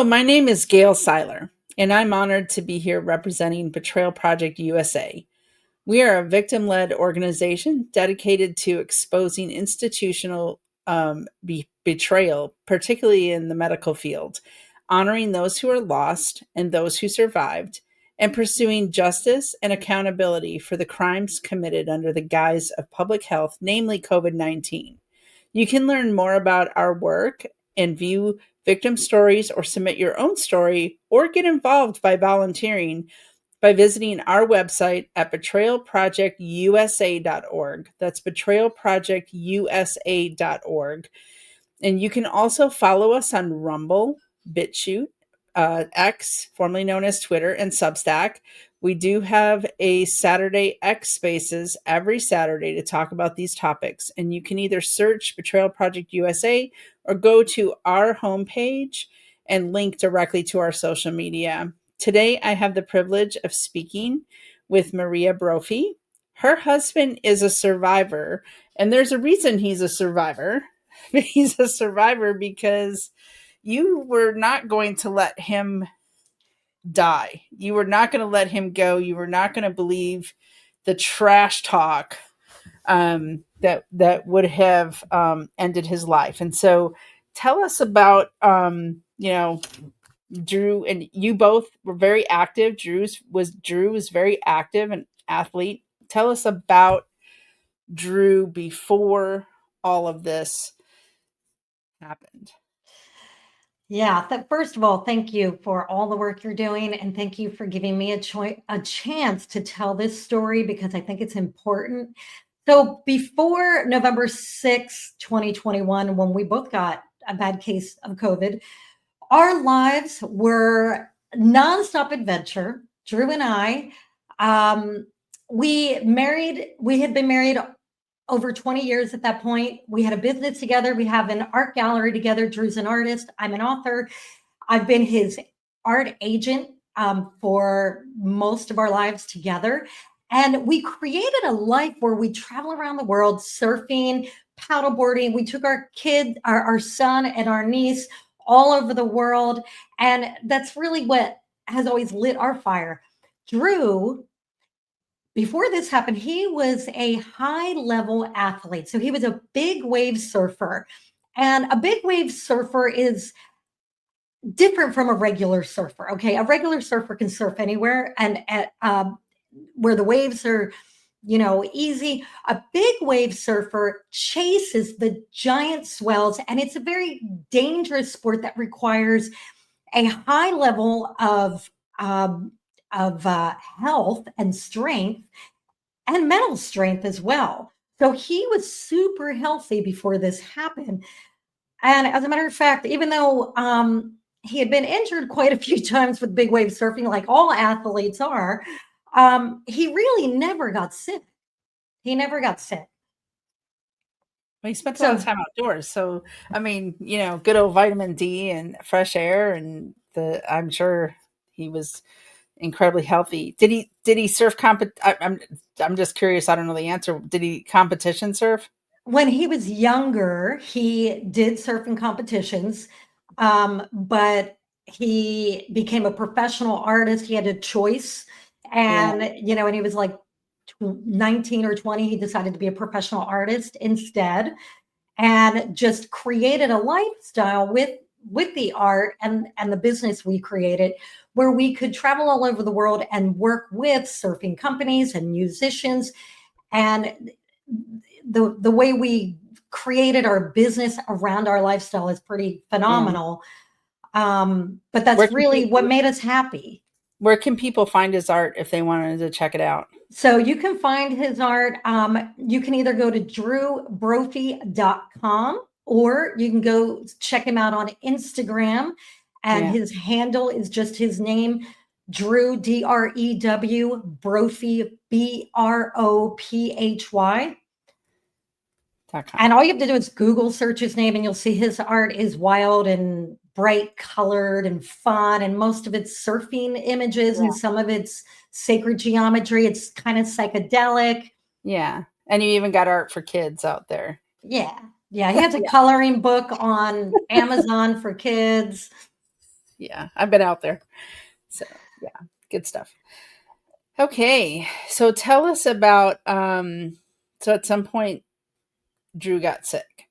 Hello, my name is Gail Seiler, and I'm honored to be here representing Betrayal Project USA. We are a victim led organization dedicated to exposing institutional betrayal, particularly in the medical field, honoring those who are lost and those who survived, and pursuing justice and accountability for the crimes committed under the guise of public health, namely COVID-19. You can learn more about our work and view victim stories or submit your own story or get involved by volunteering by visiting our website at betrayalprojectusa.org. That's betrayalprojectusa.org. And you can also follow us on Rumble, BitChute, X, formerly known as Twitter, and Substack. We do have a Saturday X Spaces every Saturday to talk about these topics. And you can either search Betrayal Project USA or go to our homepage and link directly to our social media. Today, I have the privilege of speaking with Maria Brophy. Her husband is a survivor, and there's a reason he's a survivor. He's a survivor because you were not going to let him die. You were not going to let him go. You were not going to believe the trash talk that would have ended his life. And so, tell us about Drew, and you both were very active. Drew was very active and athlete. Tell us about Drew before all of this happened. Yeah, first of all, thank you for all the work you're doing, and thank you for giving me a chance to tell this story because I think it's important. So before November 6, 2021, when we both got a bad case of COVID, our lives were nonstop adventure. Drew and I, we had been married over 20 years at that point. We had a business together. We have an art gallery together. Drew's an artist. I'm an author. I've been his art agent for most of our lives together. And we created a life where we travel around the world surfing, paddleboarding. We took our kid, our son, and our niece all over the world. And that's really what has always lit our fire. Drew, before this happened, he was a high level athlete. So he was a big wave surfer. And a big wave surfer is different from a regular surfer. Okay. A regular surfer can surf anywhere and where the waves are, easy. A big wave surfer chases the giant swells, and it's a very dangerous sport that requires a high level of health and strength and mental strength as well. So he was super healthy before this happened. And as a matter of fact, even though he had been injured quite a few times with big wave surfing, like all athletes are, he really never got sick. He never got sick. Well, he spent a lot of time outdoors. So, I mean, good old vitamin D and fresh air, and I'm sure he was incredibly healthy. Did he surf I'm just curious. I don't know the answer. Did he competition surf? When he was younger, he did surf in competitions, but he became a professional artist. He had a choice, and when he was like 19 or 20, he decided to be a professional artist instead, and just created a lifestyle with the art and the business we created, where we could travel all over the world and work with surfing companies and musicians. And the way we created our business around our lifestyle is pretty phenomenal. But that's really what made us happy. Where can people find his art if they wanted to check it out? So you can find his art. You can either go to drewbrophy.com, or you can go check him out on Instagram. And his handle is just his name, Drew, Drew, Brophy, Brophy. And all you have to do is Google search his name, and you'll see his art is wild and bright colored and fun. And most of it's surfing images, and some of it's sacred geometry. It's kind of psychedelic. Yeah. And you even got art for kids out there. Yeah. Yeah. He has a coloring book on Amazon for kids. Yeah, I've been out there. So, yeah, good stuff. Okay, so tell us about so at some point Drew got sick.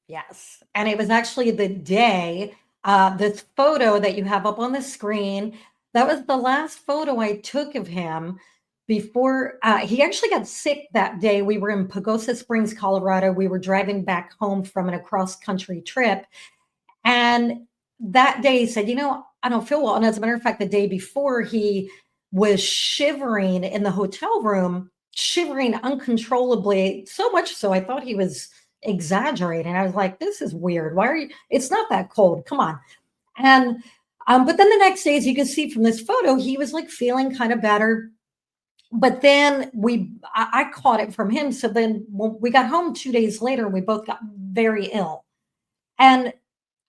Yes. And it was actually the day, this photo that you have up on the screen, that was the last photo I took of him before he actually got sick that day. We were in Pagosa Springs, Colorado. We were driving back home from an across country trip. And that day he said, I don't feel well. And as a matter of fact, the day before, he was shivering in the hotel room, shivering uncontrollably, so much so I thought he was exaggerating. I was like, this is weird. Why are you? It's not that cold. Come on. And but then the next day, as you can see from this photo, he was like feeling kind of better. But then I caught it from him. So then when we got home 2 days later, we both got very ill. And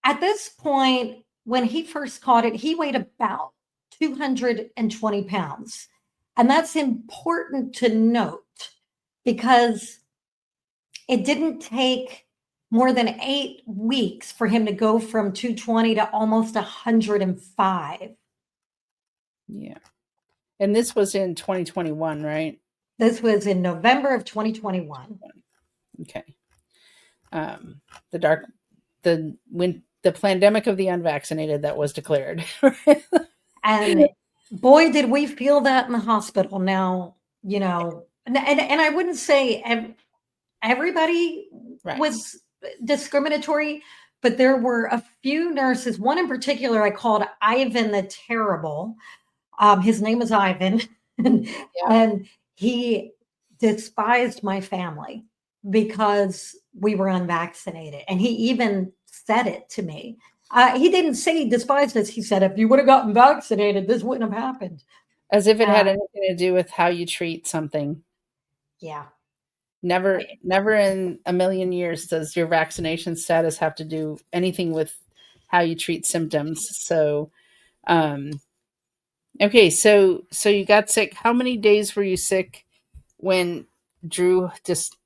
at this point, when he first caught it, he weighed about 220 pounds. And that's important to note because it didn't take more than 8 weeks for him to go from 220 to almost 105. Yeah. And this was in 2021, right? This was in November of 2021. Okay. The dark, when the pandemic of the unvaccinated that was declared. And boy, did we feel that in the hospital. Now, and I wouldn't say everybody Right. was discriminatory, but there were a few nurses, one in particular I called Ivan the Terrible. His name is Ivan, Yeah. and he despised my family because we were unvaccinated. And he even said it to me. He didn't say he despised us. He said, if you would have gotten vaccinated, this wouldn't have happened. As if it Uh, had anything to do with how you treat something. yeah. Never in a million years does your vaccination status have to do anything with how you treat symptoms. So, um, okay, so you got sick. How many days were you sick when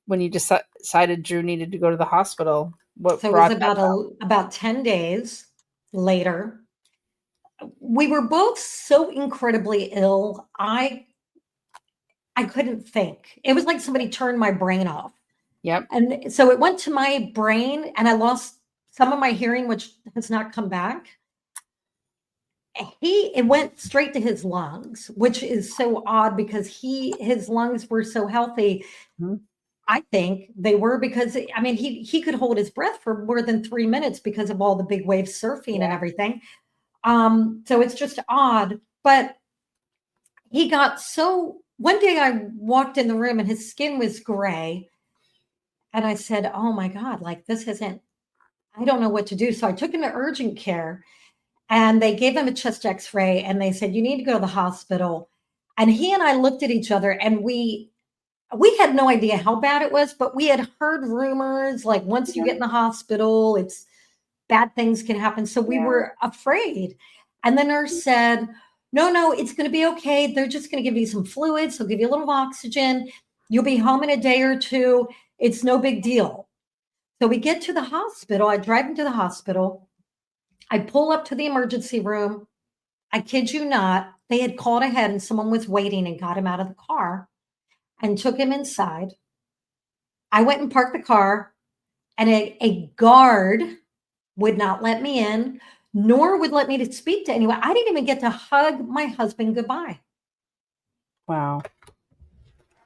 when you decided Drew needed to go to the hospital? What So it was brought that about? about 10 days later. We were both so incredibly ill. I couldn't think. It was like somebody turned my brain off. Yep. And so it went to my brain and I lost some of my hearing, which has not come back. It went straight to his lungs, which is so odd because his lungs were so healthy. Mhm. I think they were because I mean he could hold his breath for more than 3 minutes because of all the big wave surfing and Yeah. everything. So it's just odd. But he got so one day I walked in the room and his skin was gray. And I said, oh my God, like this isn't, I don't know what to do. So I took him to urgent care and they gave him a chest x-ray and they said, you need to go to the hospital. And he and I looked at each other and we had no idea how bad it was, but we had heard rumors like once you Yeah. get in the hospital, it's bad things can happen. So we Yeah. were afraid. And the nurse said, no, it's going to be okay. They're just going to give you some fluids. They'll give you a little oxygen. You'll be home in a day or two. It's no big deal. So we get to the hospital. I drive him to the hospital. I pull up to the emergency room. I kid you not, they had called ahead and someone was waiting and got him out of the car and took him inside. I went and parked the car, and a guard would not let me in, nor would let me to speak to anyone. I didn't even get to hug my husband goodbye. Wow.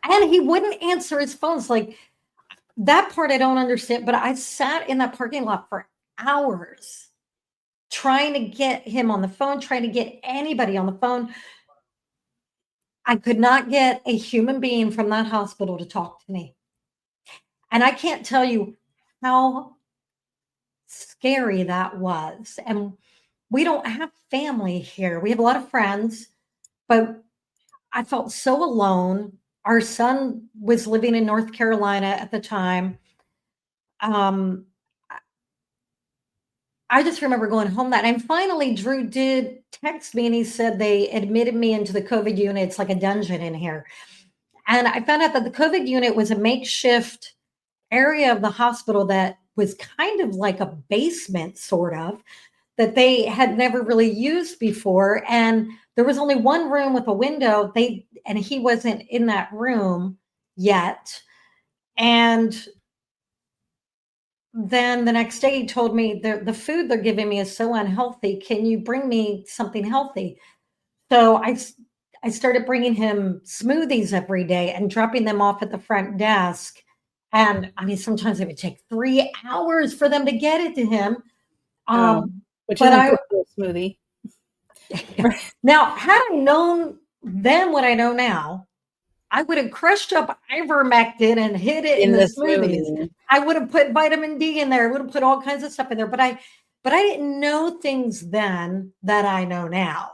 And he wouldn't answer his phones. Like that part I don't understand, but I sat in that parking lot for hours trying to get him on the phone, trying to get anybody on the phone. I could not get a human being from that hospital to talk to me. And I can't tell you how scary that was. And we don't have family here. We have a lot of friends, but I felt so alone. Our son was living in North Carolina at the time. Um, I just remember going home that, and finally, Drew did text me and he said they admitted me into the COVID unit. It's like a dungeon in here. And I found out that the COVID unit was a makeshift area of the hospital that was kind of like a basement, sort of, that they had never really used before. And there was only one room with a window. And he wasn't in that room yet. And then the next day he told me the food they're giving me is so unhealthy. Can you bring me something healthy? So I started bringing him smoothies every day and dropping them off at the front desk. And I mean, sometimes it would take 3 hours for them to get it to him. Which But isn't good for a smoothie. Now, had I known then what I know now, I would have crushed up ivermectin and hid it in In the the smoothies. smoothie. I would have put vitamin D in there. I would have put all kinds of stuff in there. But I didn't know things then that I know now.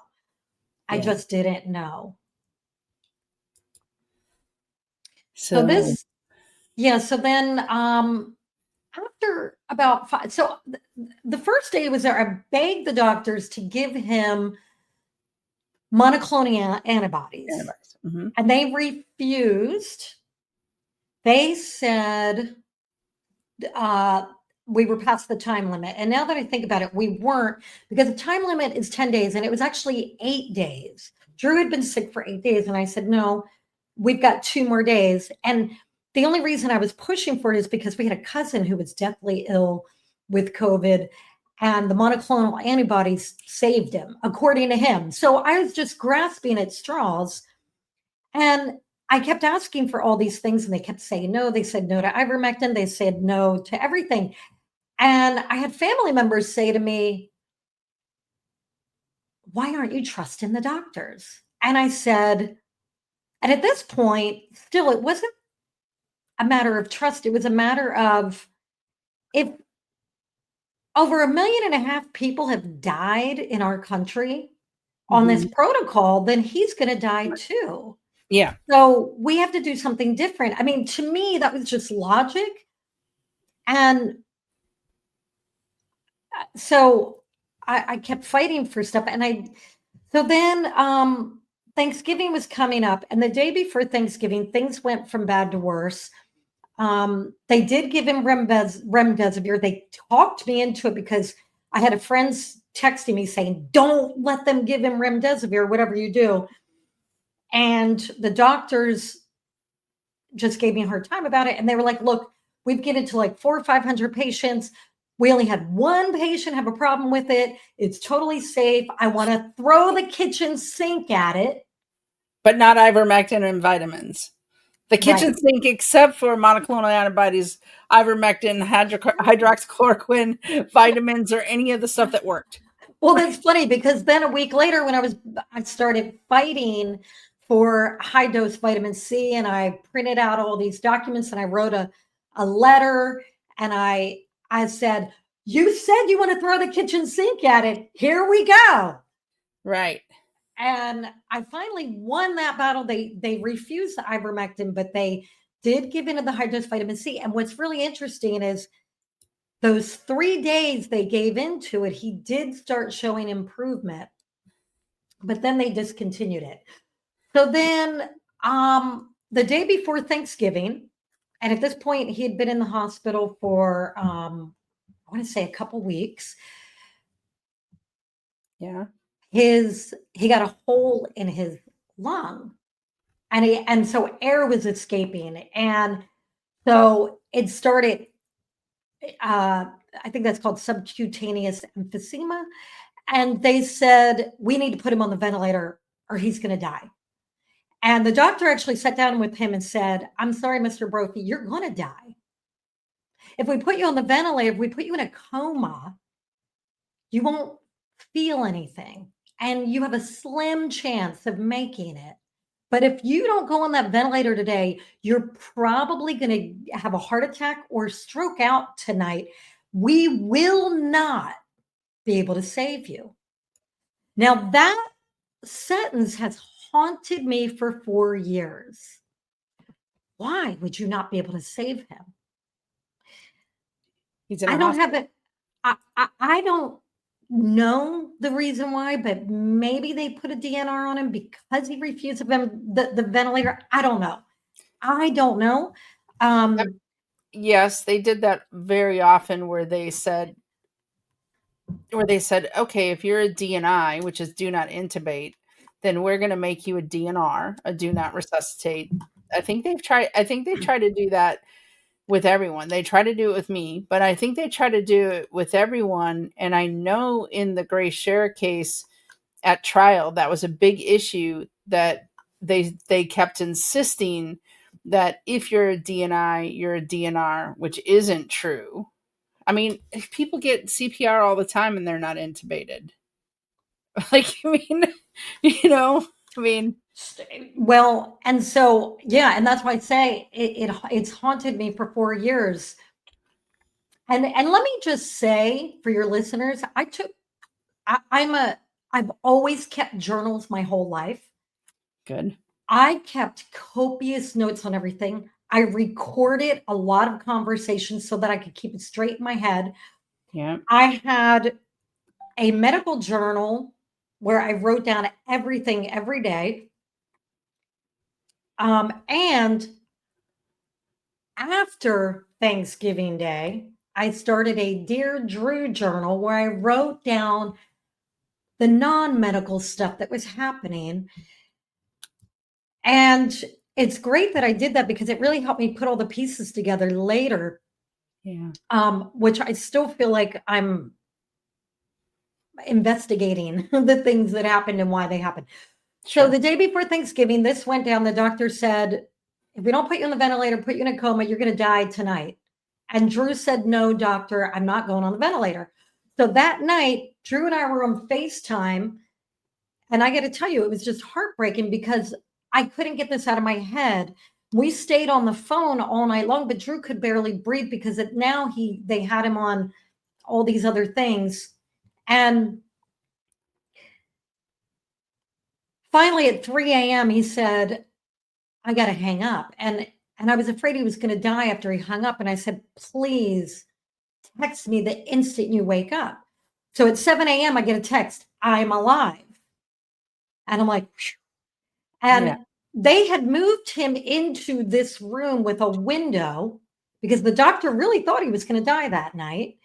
I just didn't know. So this, so then after about 5, so the first day was there, I begged the doctors to give him monoclonal antibodies. Mm-hmm. And they refused. They said we were past the time limit. And now that I think about it, we weren't, because the time limit is 10 days and it was actually 8 days. Drew had been sick for 8 days. And I said, no, we've got 2 more days. And the only reason I was pushing for it is because we had a cousin who was deathly ill with COVID, and the monoclonal antibodies saved him, according to him. So I was just grasping at straws. And I kept asking for all these things, and they kept saying no. They said no to ivermectin. They said no to everything. And I had family members say to me, why aren't you trusting the doctors? And I said, and at this point, still, it wasn't a matter of trust. It was a matter of, if over 1.5 million people have died in our country on this protocol, then he's going to die too. Yeah. So we have to do something different. I mean, to me, that was just logic. And so I kept fighting for stuff. And so then Thanksgiving was coming up. And the day before Thanksgiving, things went from bad to worse. They did give him Remdesivir. They talked me into it because I had a friend texting me saying, don't let them give him Remdesivir, whatever you do. And the doctors just gave me a hard time about it. And they were like, look, we've given it to like 400 or 500 patients. We only had one patient have a problem with it. It's totally safe. I want to throw the kitchen sink at it. But not ivermectin and vitamins. The kitchen sink, except for monoclonal antibodies, ivermectin, hydroxychloroquine, vitamins, or any of the stuff that worked. Well, that's funny, because then a week later, when I started fighting for high dose vitamin C, and I printed out all these documents, and I wrote a letter, and I said, you said you want to throw the kitchen sink at it. Here we go. Right. And I finally won that battle. They refused the ivermectin, but they did give into the high dose vitamin C. And what's really interesting is those 3 days they gave into it, he did start showing improvement, but then they discontinued it. So then the day before Thanksgiving, and at this point he had been in the hospital for I want to say a couple weeks. Yeah. He got a hole in his lung, and so air was escaping, and so it started, I think that's called subcutaneous emphysema. And they said, we need to put him on the ventilator or he's going to die. And the doctor actually sat down with him and said, I'm sorry, Mr. Brophy, you're going to die. If we put you on the ventilator, if we put you in a coma, you won't feel anything. And you have a slim chance of making it. But if you don't go on that ventilator today, you're probably going to have a heart attack or stroke out tonight. We will not be able to save you. Now, that sentence has haunted me for 4 years. Why would you not be able to save him? I don't have it. I don't know the reason why, but maybe they put a DNR on him because he refused the ventilator. I don't know. Yes, they did that very often, where they said where they said, okay, if you're a DNI, which is do not intubate, then we're going to make you a DNR, a do not resuscitate. I think they try to do that with everyone. They try to do it with me, but I think they try to do it with everyone. And I know in the Grace Share case at trial, that was a big issue, that they kept insisting that if you're a DNI, you're a DNR, which isn't true. I mean, people get CPR all the time and they're not intubated. Like, I mean, you know, I mean, Well, and so, yeah, and that's why I say it's haunted me for 4 years. And let me just say for your listeners, I've always kept journals my whole life. good. I kept copious notes on everything. I recorded a lot of conversations so that I could keep it straight in my head. Yeah. I had a medical journal where I wrote down everything every day. And after Thanksgiving Day, I started a Dear Drew journal where I wrote down the non medical stuff that was happening. And it's great that I did that because it really helped me put all the pieces together later, Yeah. which I still feel like I'm investigating the things that happened and why they happened. So Sure. the day before Thanksgiving, this went down. The doctor said, if we don't put you on the ventilator, put you in a coma, you're going to die tonight. And Drew said, no, doctor, I'm not going on the ventilator. So that night, Drew and I were on FaceTime. And I got to tell you, it was just heartbreaking because I couldn't get this out of my head. We stayed on the phone all night long, but Drew could barely breathe because now they had him on all these other things. And finally at 3 a.m., he said, I got to hang up. And I was afraid he was going to die after he hung up. And I said, please text me the instant you wake up. So at 7 a.m., I get a text, I'm alive. And I'm like, phew. Yeah. And they had moved him into this room with a window because the doctor really thought he was going to die that night.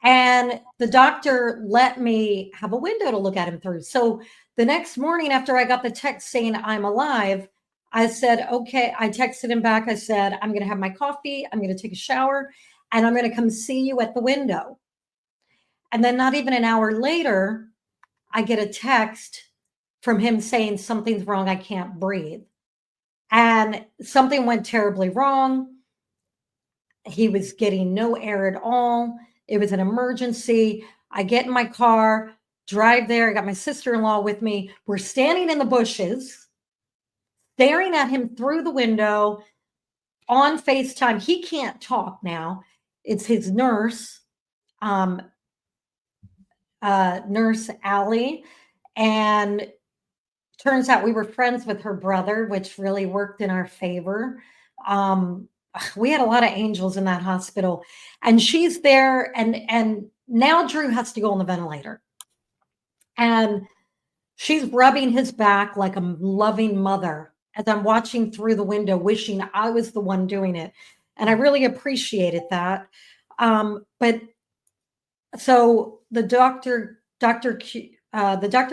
And the doctor let me have a window to look at him through. So the next morning, after I got the text saying I'm alive, I said, okay. I texted him back. I said, I'm going to have my coffee. I'm going to take a shower and I'm going to come see you at the window. And then, not even an hour later, I get a text from him saying something's wrong. I can't breathe. And something went terribly wrong. He was getting no air at all. It was an emergency. I get in my car, drive there. I got my sister-in-law with me. We're standing in the bushes, staring at him through the window on FaceTime. He can't talk now. It's his nurse, um, Nurse Allie. And turns out we were friends with her brother, which really worked in our favor. Um, we had a lot of angels in that hospital, and she's there, and now Drew has to go on the ventilator, and she's rubbing his back like a loving mother as I'm watching through the window, wishing I was the one doing it, and I really appreciated that. But so the doctor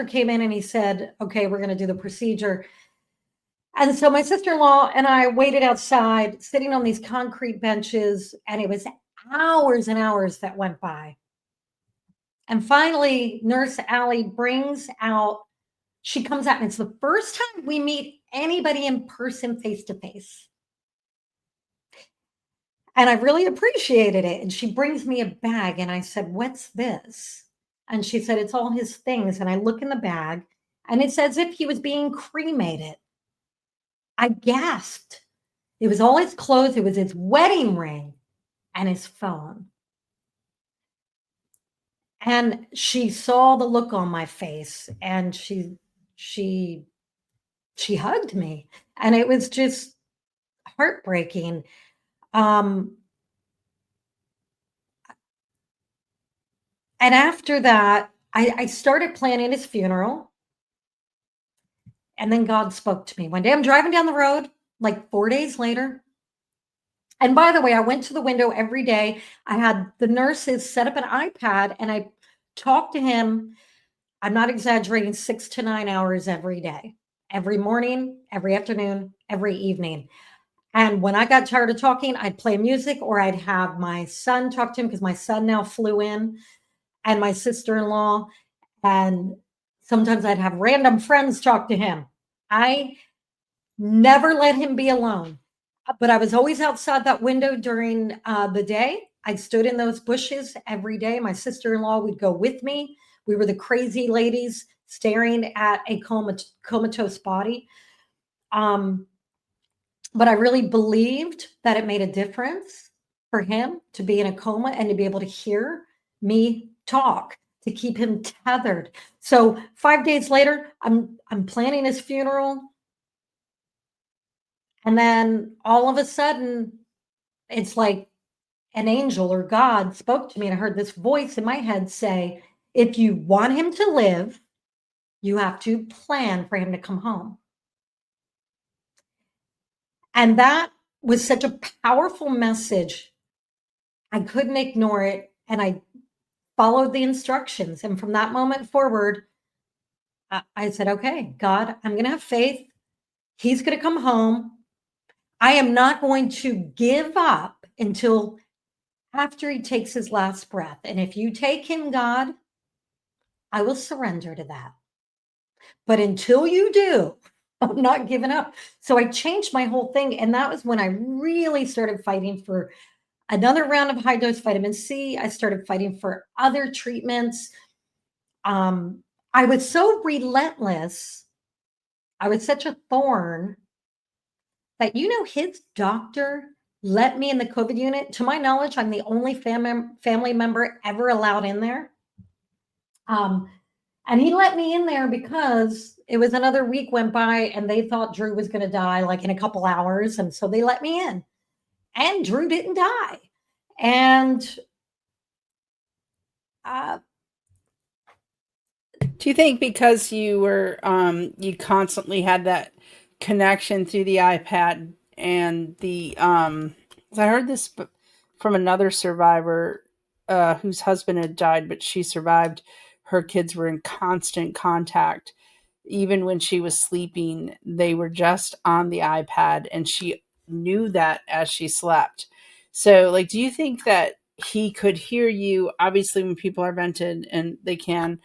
came in and he said, "Okay, we're going to do the procedure." And so my sister-in-law and I waited outside, sitting on these concrete benches, and it was hours and hours that went by. And finally, Nurse Allie she comes out, and it's the first time we meet anybody in person, face to face. And I really appreciated it. And she brings me a bag, and I said, what's this? And she said, it's all his things. And I look in the bag, and it's as if he was being cremated. I gasped. It was all his clothes. It was his wedding ring and his phone. And she saw the look on my face and she hugged me. And it was just heartbreaking. Um, and after that, I started planning his funeral. And then God spoke to me. One day I'm driving down the road, like 4 days later. And by the way, I went to the window every day. I had the nurses set up an iPad and I talk to him. I'm not exaggerating, 6 to 9 hours every day, every morning, every afternoon, every evening. And when I got tired of talking, I'd play music or I'd have my son talk to him because my son now flew in and my sister-in-law. And sometimes I'd have random friends talk to him. I never let him be alone. But I was always outside that window during the day. I stood in those bushes every day. My sister-in-law would go with me. We were the crazy ladies staring at a comatose body. But I really believed that it made a difference for him to be in a coma and to be able to hear me talk, to keep him tethered. So 5 days later, I'm planning his funeral. And then all of a sudden, it's like an angel or God spoke to me, and I heard this voice in my head say, if you want him to live, you have to plan for him to come home. And that was such a powerful message. I couldn't ignore it. And I followed the instructions. And from that moment forward, I said, okay, God, I'm going to have faith. He's going to come home. I am not going to give up until after he takes his last breath. And if you take him, God, I will surrender to that. But until you do, I'm not giving up. So I changed my whole thing. And that was when I really started fighting for another round of high dose vitamin C. I started fighting for other treatments. I was so relentless. I was such a thorn that, his doctor let me in the COVID unit. To my knowledge, I'm the only family member ever allowed in there. And he let me in there because it was another week went by and they thought Drew was going to die like in a couple hours. And so they let me in. And Drew didn't die. And Do you think because you were you constantly had that connection through the iPad and the 'cause I heard this from another survivor whose husband had died, but she survived. Her kids were in constant contact. Even when she was sleeping, they were just on the iPad, and she knew that as she slept. So, like, do you think that he could hear you? Obviously, when people are vented and they can,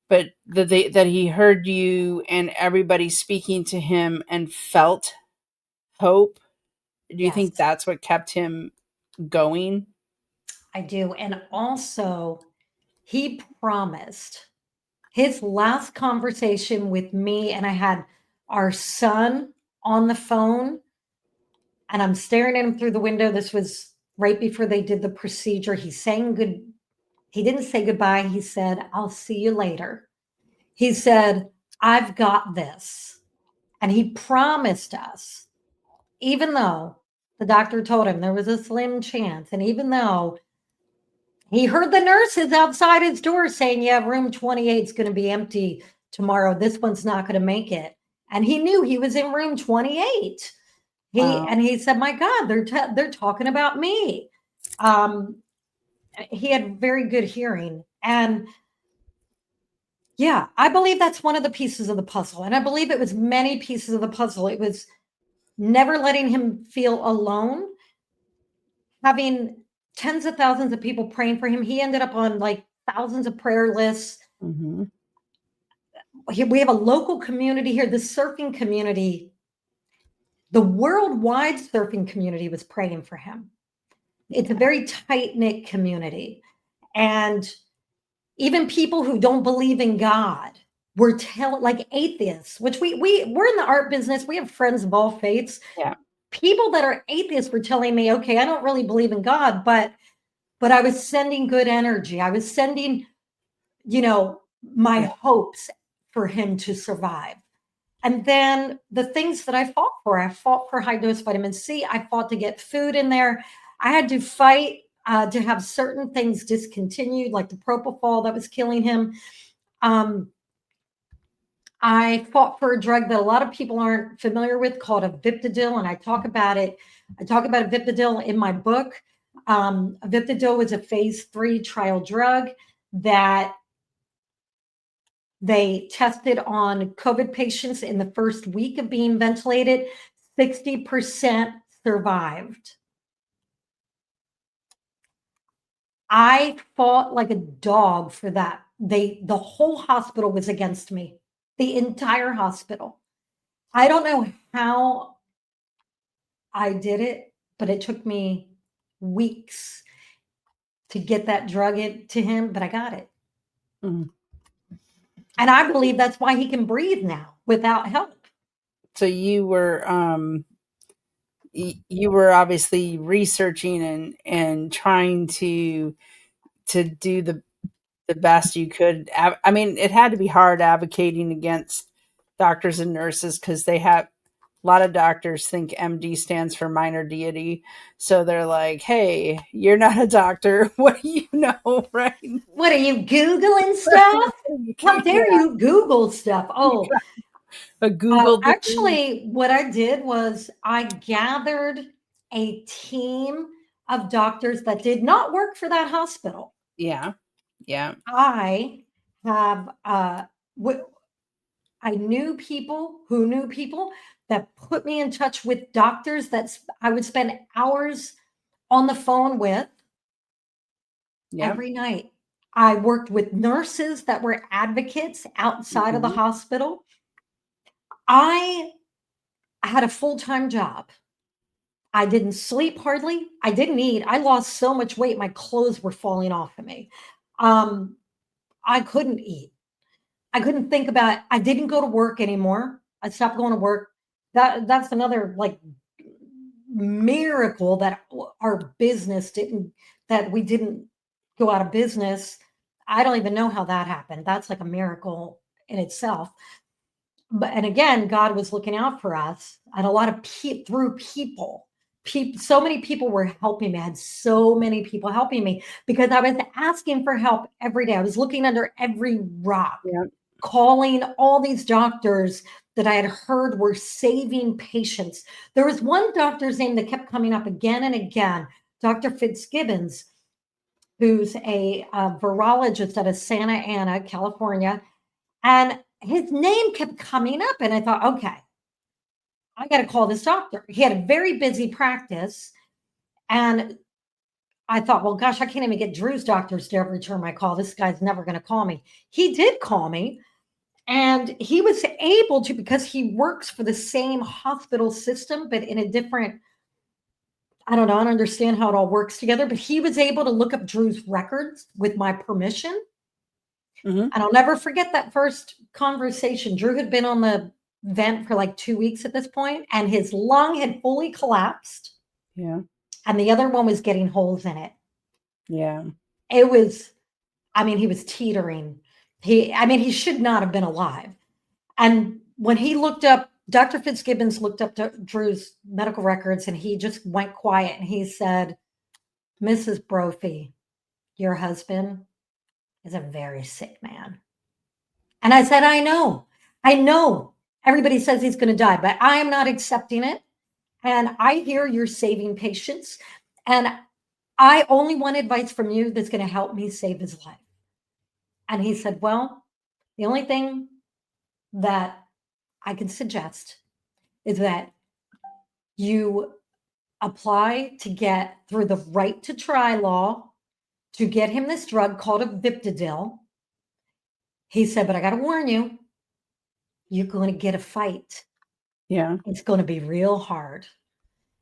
but that he heard you and everybody speaking to him and felt hope. Do you yes, think that's what kept him going? I do. And also, he promised his last conversation with me, and I had our son on the phone, and I'm staring at him through the window. This was right before they did the procedure. He didn't say goodbye. He said, I'll see you later. He said, I've got this. And he promised us, even though the doctor told him there was a slim chance, and even though he heard the nurses outside his door saying, yeah, room 28 is going to be empty tomorrow. This one's not going to make it. And he knew he was in room 28. He said, my God, they're talking about me. He had very good hearing. And yeah, I believe that's one of the pieces of the puzzle. And I believe it was many pieces of the puzzle. It was never letting him feel alone, having tens of thousands of people praying for him. He ended up on like thousands of prayer lists. Mm-hmm. We have a local community here, the surfing community. The worldwide surfing community was praying for him. It's a very tight-knit community. And even people who don't believe in God were like atheists, which we're in the art business. We have friends of all faiths. Yeah. People that are atheists were telling me, okay, I don't really believe in God, but I was sending good energy. I was sending, my Yeah. hopes for him to survive. And then the things that I fought for high dose vitamin C. I fought to get food in there. I had to fight to have certain things discontinued, like the propofol that was killing him. I fought for a drug that a lot of people aren't familiar with called a Viptidil, and I talk about it. I talk about a Viptidil in my book. A Viptidil was a phase 3 trial drug that they tested on COVID patients in the first week of being ventilated. 60% survived. I fought like a dog for that. The whole hospital was against me, the entire hospital. I don't know how I did it, but it took me weeks to get that drug into him, but I got it. Mhm. And I believe that's why he can breathe now without help. So you were obviously researching and trying to do the best you could. I mean, it had to be hard advocating against doctors and nurses because they have a lot of doctors think MD stands for minor deity. So they're like, hey, you're not a doctor. What do you know? Right? What are you Googling stuff? You How can't, dare yeah, you Google stuff? you Oh, got a Google degree. actually, what I did was I gathered a team of doctors that did not work for that hospital. Yeah. Yeah. I have, I knew people who knew people that put me in touch with doctors that I would spend hours on the phone with Yeah. every night. I worked with nurses that were advocates outside of the Mhm. hospital. I had a full-time job. I didn't sleep hardly. I didn't eat. I lost so much weight, my clothes were falling off of me. Um, I couldn't eat. I couldn't think about I didn't go to work anymore. I stopped going to work. That's another like miracle that our business didn't that we didn't go out of business. I don't even know how that happened. That's like a miracle in itself. But and again, God was looking out for us, and a lot of through people. So many people were helping me. I had so many people helping me because I was asking for help every day. I was looking under every rock, Yeah. calling all these doctors that I had heard were saving patients. There was one doctor's name that kept coming up again and again, Dr. Fitzgibbons, who's a virologist out of Santa Ana, California. And his name kept coming up. And I thought, okay, I got to call this doctor. He had a very busy practice. And I thought, well, gosh, I can't even get Drew's doctors to ever return my call. This guy's never going to call me. He did call me. And he was able to, because he works for the same hospital system, but in a different, I don't know, I don't understand how it all works together, but he was able to look up Drew's records with my permission. Hmm. And I'll never forget that first conversation. Drew had been on the vent for like 2 weeks at this point, and his lung had fully collapsed, Yeah. and the other one was getting holes in it. Yeah. It was, I mean, he was teetering. I mean, he should not have been alive. And when he looked up, Dr. Fitzgibbons looked up Drew's medical records and he just went quiet and he said, Mrs. Brophy, your husband is a very sick man. And I said, I know. Everybody says he's going to die, but I am not accepting it. And I hear you're saving patients. And I only want advice from you that's going to help me save his life. And he said, well, the only thing that I can suggest is that you apply to get through the right to try law to get him this drug called a Viptidil. He said, but I got to warn you, you're going to get a fight. Yeah. It's going to be real hard.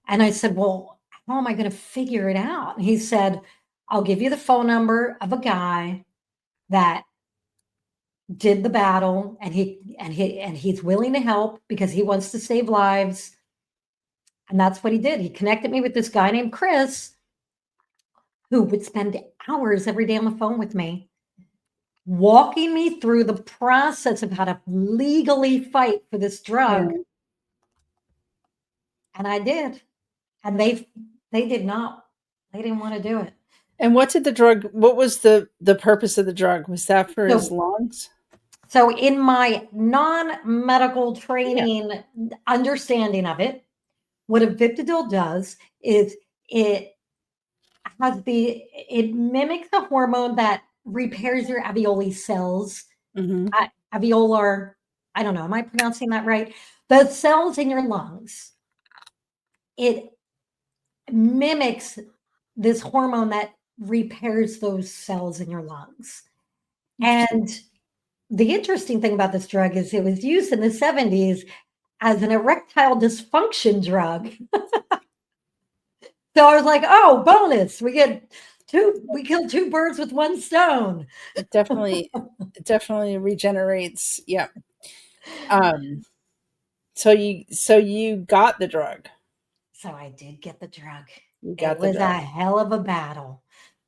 And I said, well, how am I going to figure it out? And he said, I'll give you the phone number of a guy that did the battle and he's willing to help because he wants to save lives. And that's what he did. He connected me with this guy named Chris who would spend hours every day on the phone with me, walking me through the process of how to legally fight for this drug. Yeah. And I did. And they did not, they didn't want to do it. And what was the purpose of the drug? Was that for his So lungs? so in my non-medical Yeah. training understanding of it, what a Viptidil does is it mimics a hormone that repairs your alveoli cells. Mhm. Alveolar, I don't know, am I pronouncing that right? The cells in your lungs. It mimics this hormone that repairs those cells in your lungs. Interesting. And the interesting thing about this drug is it was used in the 70s as an erectile dysfunction drug. So I was like, oh, bonus. We killed two birds with one stone. It definitely regenerates. Yeah. Um, so you got the drug. So I did get the drug. You It got the was a drug. hell of a battle.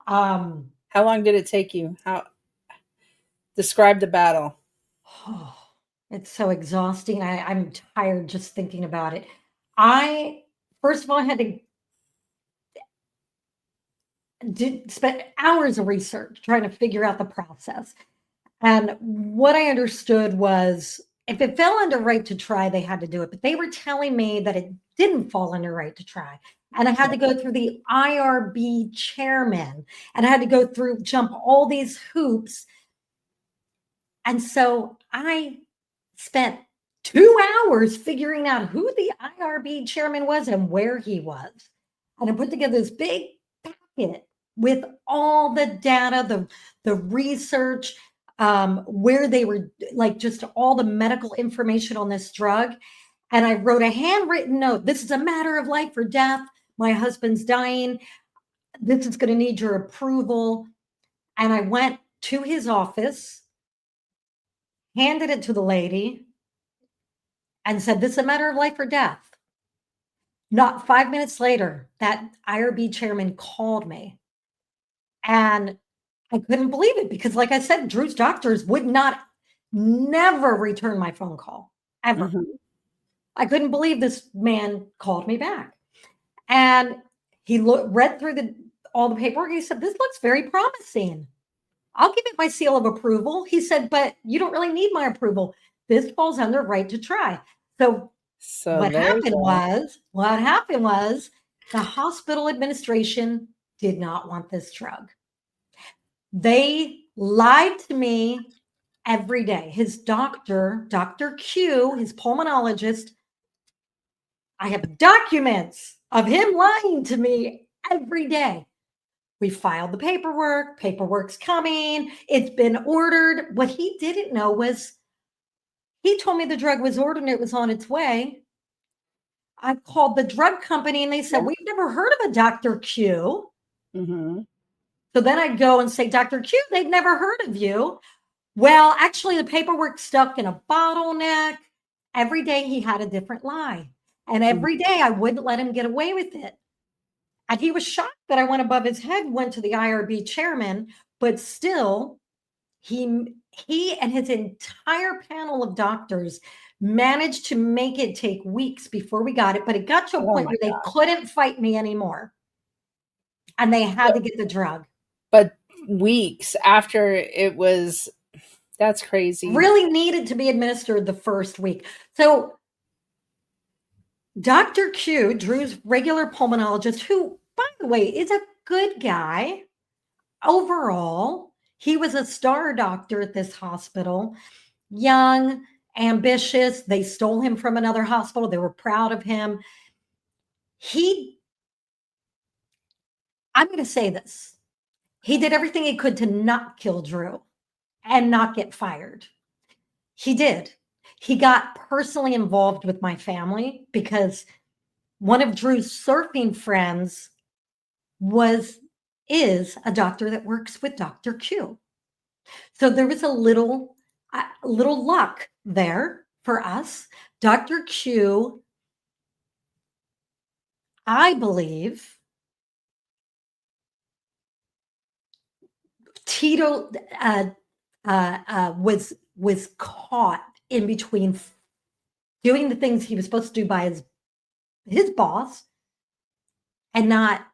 Um, How long did it take you? How describe the battle? oh, it's so exhausting. I'm tired just thinking about it. I first of all had to spend hours of research trying to figure out the process. And what I understood was if it fell under right to try, they had to do it. But they were telling me that it didn't fall under right to try. And I had to go through the IRB chairman and I had to go through, jump all these hoops. And so I spent 2 hours figuring out who the IRB chairman was and where he was. And I put together this big packet with all the data, the research, where they were, like, just all the medical information on this drug. And I wrote a handwritten note. This is a matter of life or death. My husband's dying. This is going to need your approval. And I went to his office, handed it to the lady, and said, this is a matter of life or death. Not 5 minutes later, that IRB chairman called me. And I couldn't believe it because, like I said, Drew's doctors would never return my phone call, ever. Mhm. I couldn't believe this man called me back. And he read through all the paperwork. He said, this looks very promising. I'll give it my seal of approval. He said, but you don't really need my approval. This falls under right to try. So So what there you happened go. was the hospital administration did not want this drug. They lied to me every day. His doctor, Dr. Q, his pulmonologist, I have documents of him lying to me every day. We filed the paperwork, paperwork's coming, it's been ordered. What he didn't know was he told me the drug was ordered and it was on its way. I called the drug company and they said, Yeah. we've never heard of a Dr. Q. Mhm. So then I'd go and say, Dr. Q, they've never heard of you. Well, actually, the paperwork stuck in a bottleneck. Every day he had a different lie. And Mhm. every day I wouldn't let him get away with it. And he was shocked that I went above his head, went to the IRB chairman, but still, he and his entire panel of doctors managed to make it take weeks before we got it, but it got to a Oh point my where they god. couldn't fight me anymore. And they had to get the drug. But weeks after it was that's crazy. Really needed to be administered the first week. So Dr. Q, Drew's regular pulmonologist, who, by the way, is a good guy overall. He was a star doctor at this hospital, young, ambitious. They stole him from another hospital. They were proud of him. I'm going to say this. He did everything he could to not kill Drew and not get fired. He did. He got personally involved with my family because one of Drew's surfing friends is a doctor that works with Dr. Q. So there was a little luck there for us. Dr. Q, I believe, Tito was caught in between doing the things he was supposed to do by his boss and not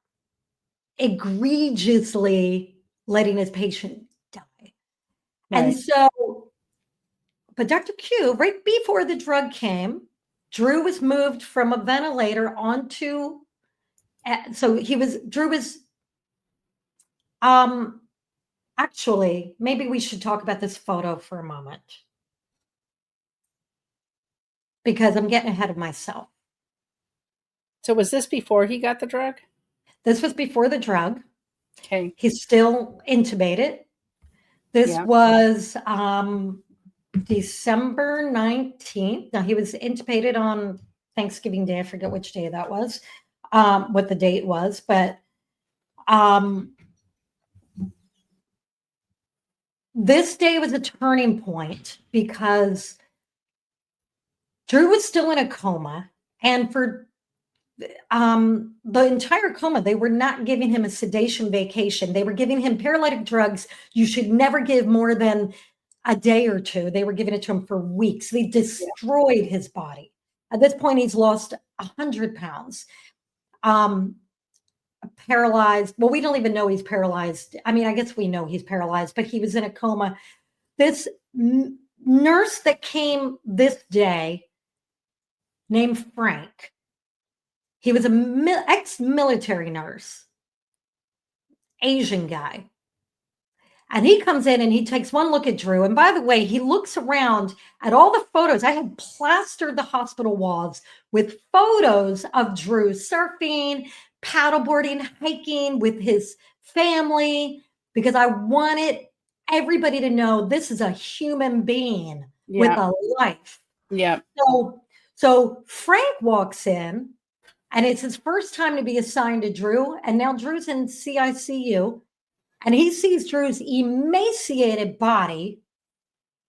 egregiously letting his patient die. And Right. so, but Dr. Q, right before the drug came, Drew was moved from a ventilator onto, so Drew was, um, Actually, maybe we should talk about this photo for a moment because I'm getting ahead of myself. So was this before he got the drug? This was before the drug. Okay. He's still intubated. This Yeah. was December 19th. Now, he was intubated on Thanksgiving Day. I forget which day that was, what the date was, but this day was a turning point because Drew was still in a coma. And for the entire coma, they were not giving him a sedation vacation. They were giving him paralytic drugs you should never give more than a day or two. They were giving it to him for weeks. They Yeah. destroyed his body. At this point, he's lost 100 pounds. Paralyzed. Well, we don't even know he's paralyzed. I mean, I guess we know he's paralyzed, but he was in a coma. This nurse that came this day, named Frank, he was an ex-military nurse, Asian guy. And he comes in and he takes one look at Drew. And by the way, he looks around at all the photos. I had plastered the hospital walls with photos of Drew surfing, paddleboarding, hiking with his family, because I wanted everybody to know this is a human being with Yeah. a life. Yeah. So Frank walks in, and it's his first time to be assigned to Drew. And now Drew's in CICU. And he sees Drew's emaciated body,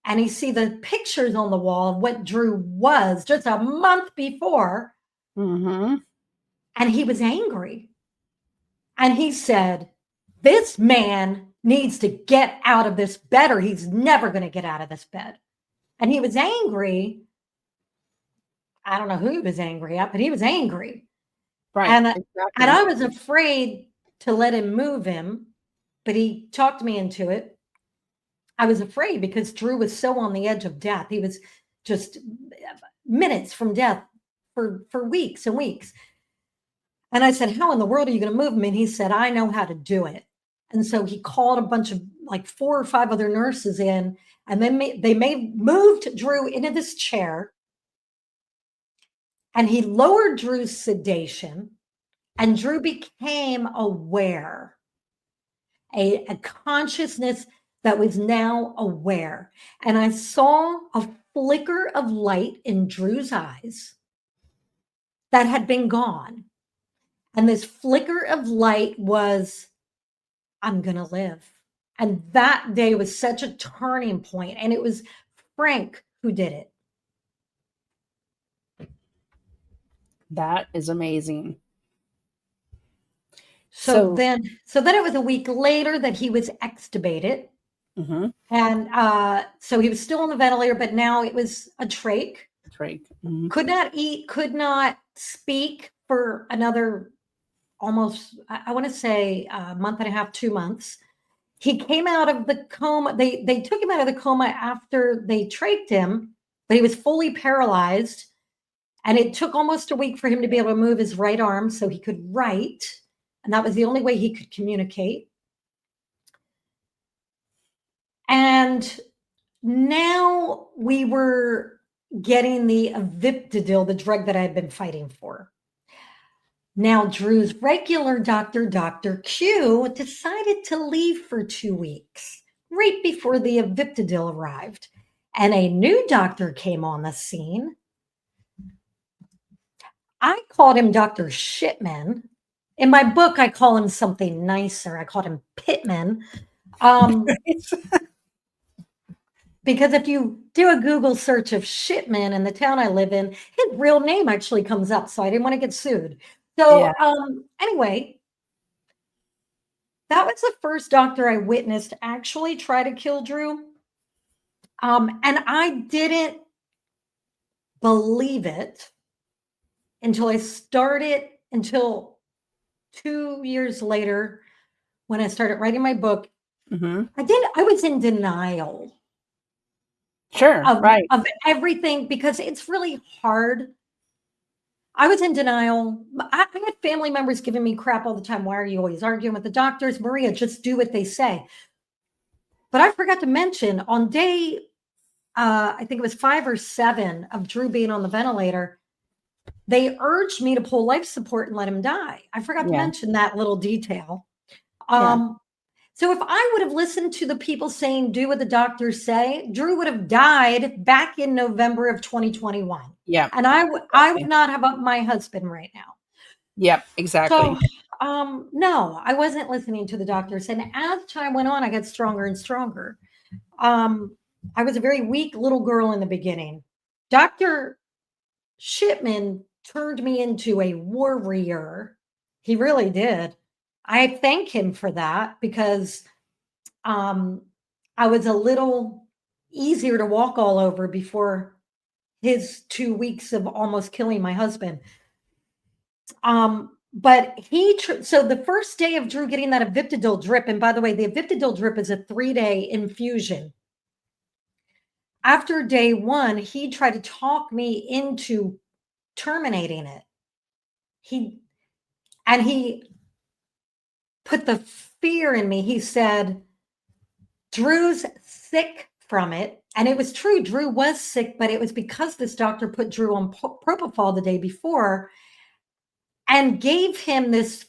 and he sees the pictures on the wall of what Drew was just a month before. Mm-hmm. And he was angry. And he said, this man needs to get out of this bed, or he's never going to get out of this bed. And he was angry. I don't know who he was angry at, but he was angry. Right. And Exactly. I was afraid to let him move him, but he talked me into it. I was afraid because Drew was so on the edge of death. He was just minutes from death for weeks and weeks. And I said, how in the world are you going to move him? And he said, I know how to do it. And so he called a bunch of like 4 or 5 other nurses in, and then they moved Drew into this chair, and he lowered Drew's sedation, and Drew became aware, a consciousness that was now aware. And I saw a flicker of light in Drew's eyes that had been gone. And this flicker of light was, I'm going to live. And that day was such a turning point. And it was Frank who did it. That is amazing. So then it was a week later that he was extubated. Mm-hmm. And so he was still on the ventilator, but now it was a trach. Mm-hmm. Could not eat, could not speak for another almost, I want to say a month and a half, 2 months. He came out of the coma. They took him out of the coma after they trached him, but he was fully paralyzed. And it took almost a week for him to be able to move his right arm so he could write. And that was the only way he could communicate. And now we were getting the Aviptidil, the drug that I had been fighting for. Now, Drew's regular doctor, Dr. Q, decided to leave for 2 weeks, right before the Aviptidil arrived. And a new doctor came on the scene. I called him Dr. Shitman. In my book, I call him something nicer. I called him Pittman. Because if you do a Google search of Shipman in the town I live in, his real name actually comes up. So I didn't want to get sued. So anyway, that was the first doctor I witnessed actually try to kill Drew. And I didn't believe it until 2 years later when I started writing my book. Mm-hmm. I was in denial. Sure. Of everything, because it's really hard. I was in denial. I had family members giving me crap all the time. Why are you always arguing with the doctors? Maria, just do what they say. But I forgot to mention on day, I think it was 5 or 7 of Drew being on the ventilator, they urged me to pull life support and let him die. I forgot to Yeah. mention that little detail. Yeah. So if I would have listened to the people saying, do what the doctors say, Drew would have died back in November of 2021. Yeah. And I would Exactly. not have my husband right now. Yep. So, Exactly. no, I wasn't listening to the doctors. And as time went on, I got stronger and stronger. Um, I was a very weak little girl in the beginning. Dr. Shipman turned me into a warrior. He really did. I thank him for that because um, I was a little easier to walk all over before his 2 weeks of almost killing my husband. But so the first day of Drew getting that Aviptidil drip, and by the way, the Aviptidil drip is a 3-day infusion. After day 1, he tried to talk me into terminating it. He put the fear in me. He said, Drew's sick from it. And it was true. Drew was sick, but it was because this doctor put Drew on propofol the day before and gave him this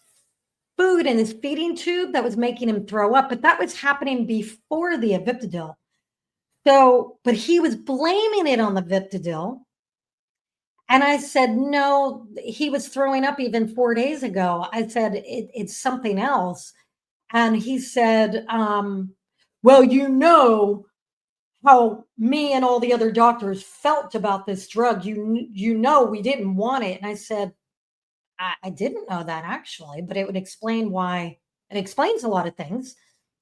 food in his feeding tube that was making him throw up. But that was happening before the Aviptidil. So, but he was blaming it on the Aviptidil. And I said, no, he was throwing up even 4 days ago. I said, it's something else. And he said, well, you know how me and all the other doctors felt about this drug. You know, we didn't want it. And I said, I didn't know that actually, but it would explain why. It explains a lot of things.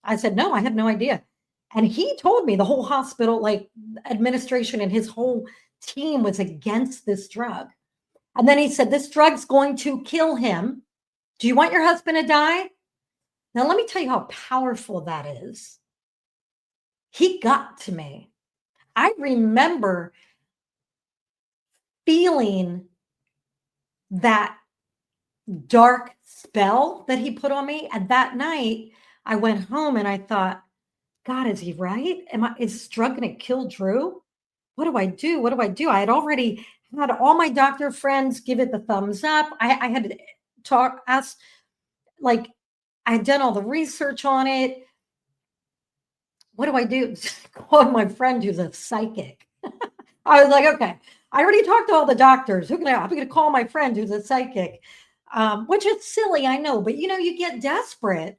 I said, no, I had no idea. And he told me the whole hospital, like administration and his whole team was against this drug. And then he said, this drug's going to kill him. Do you want your husband to die? Now, let me tell you how powerful that is. He got to me. I remember feeling that dark spell that he put on me. And that night, I went home and I thought, God, is he right? Is this drug going to kill Drew? What do I do? What do I do? I had already had all my doctor friends give it the thumbs up. I had asked, like, I had done all the research on it. What do I do? Called my friend who's a psychic. I was like, okay, I already talked to all the doctors. I'm going to call my friend who's a psychic, which is silly, I know, but you get desperate.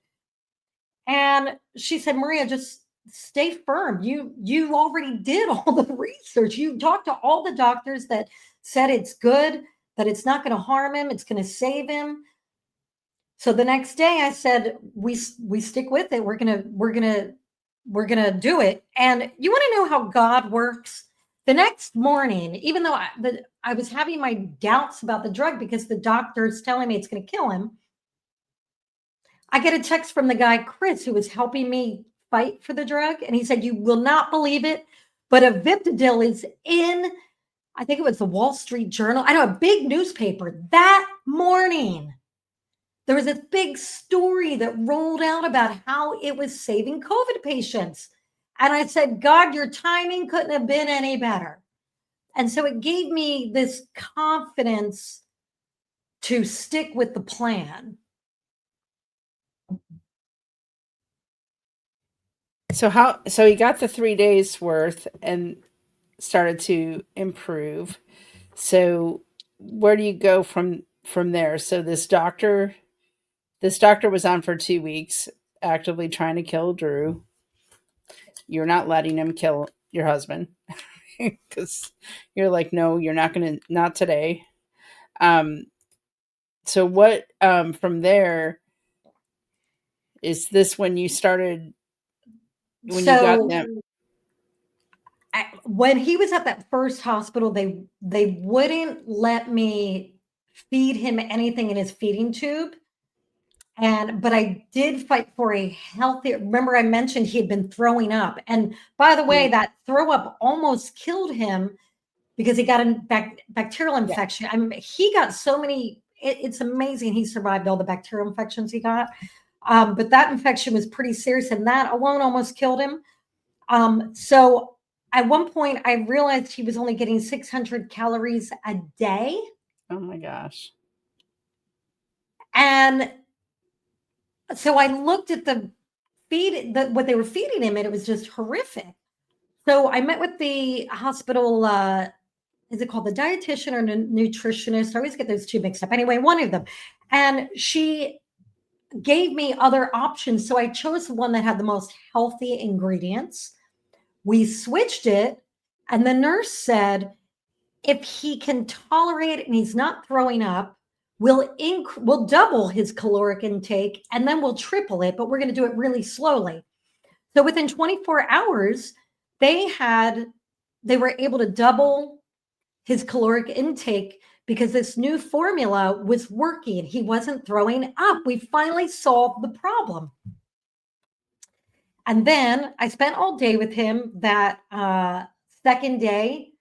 And she said, Maria, just stay firm. You already did all the research. You talked to all the doctors that said it's good, that it's not going to harm him, it's going to save him. So the next day I said, we stick with it. We're gonna do it. And you want to know how God works? The next morning, even though I was having my doubts about the drug because the doctor's telling me it's going to kill him, I get a text from the guy, Chris, who was helping me fight for the drug. And he said, you will not believe it, but Aviptidil is in, I think it was the Wall Street Journal. I know, a big newspaper that morning. There was this big story that rolled out about how it was saving COVID patients. And I said, God, your timing couldn't have been any better. And so it gave me this confidence to stick with the plan. So he got the 3 days worth and started to improve. So where do you go from there? So this doctor was on for 2 weeks, actively trying to kill Drew. You're not letting him kill your husband because you're like, no, you're not gonna, not today. Um, so what from there is this when you started when you got So them? when he was at that first hospital, they wouldn't let me feed him anything in his feeding tube. But I did fight for a healthy. Remember, I mentioned he had been throwing up. And by the way, Yeah, that throw up almost killed him because he got a bacterial yeah, infection. I mean, he got so many. It's amazing he survived all the bacterial infections he got. But that infection was pretty serious, and that alone almost killed him. So at one point, I realized he was only getting 600 calories a day. Oh my gosh. And so I looked at what they were feeding him, and it was just horrific. So I met with the hospital. Is it called the dietitian or nutritionist? I always get those two mixed up. Anyway, one of them, and she gave me other options. So I chose the one that had the most healthy ingredients. We switched it, and the nurse said, if he can tolerate it and he's not throwing up, we'll double his caloric intake and then we'll triple it, but we're going to do it really slowly. So within 24 hours, they were able to double his caloric intake because this new formula was working. He wasn't throwing up. We finally solved the problem. And then I spent all day with him that second day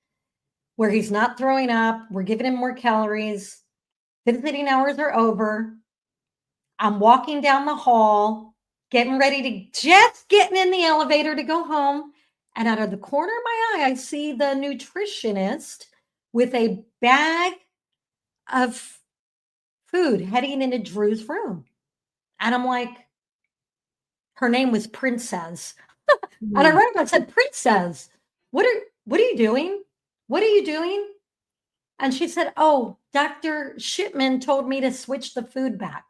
where he's not throwing up. We're giving him more calories. Visiting hours are over. I'm walking down the hall, getting in the elevator to go home. And out of the corner of my eye, I see the nutritionist with a bag of food heading into Drew's room. And I'm like, her name was Princess. And I ran up and said, Princess, what are you doing? What are you doing? And she said, oh, Dr. Shipman told me to switch the food back.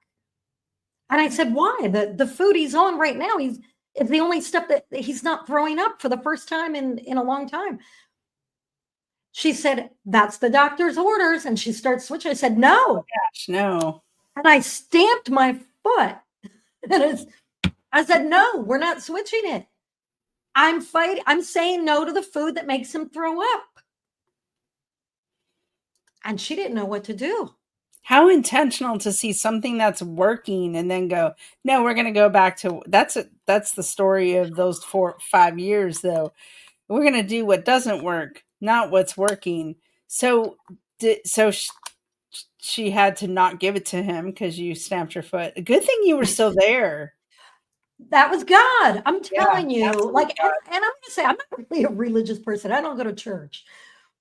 And I said, why? The food he's on right now, it's the only stuff that he's not throwing up for the first time in a long time. She said, that's the doctor's orders. And she starts switching. I said, no. Oh gosh, no. And I stamped my foot. And I said, no, we're not switching it. I'm saying no to the food that makes him throw up. And she didn't know what to do. How intentional to see something that's working and then go, no, we're going to go back to that's the story of those 4-5 years though. We're going to do what doesn't work, not what's working. So she had to not give it to him because you stamped your foot. A good thing you were still there. That was God. I'm telling you. Like, God. and I'm going to say, I'm not really a religious person. I don't go to church,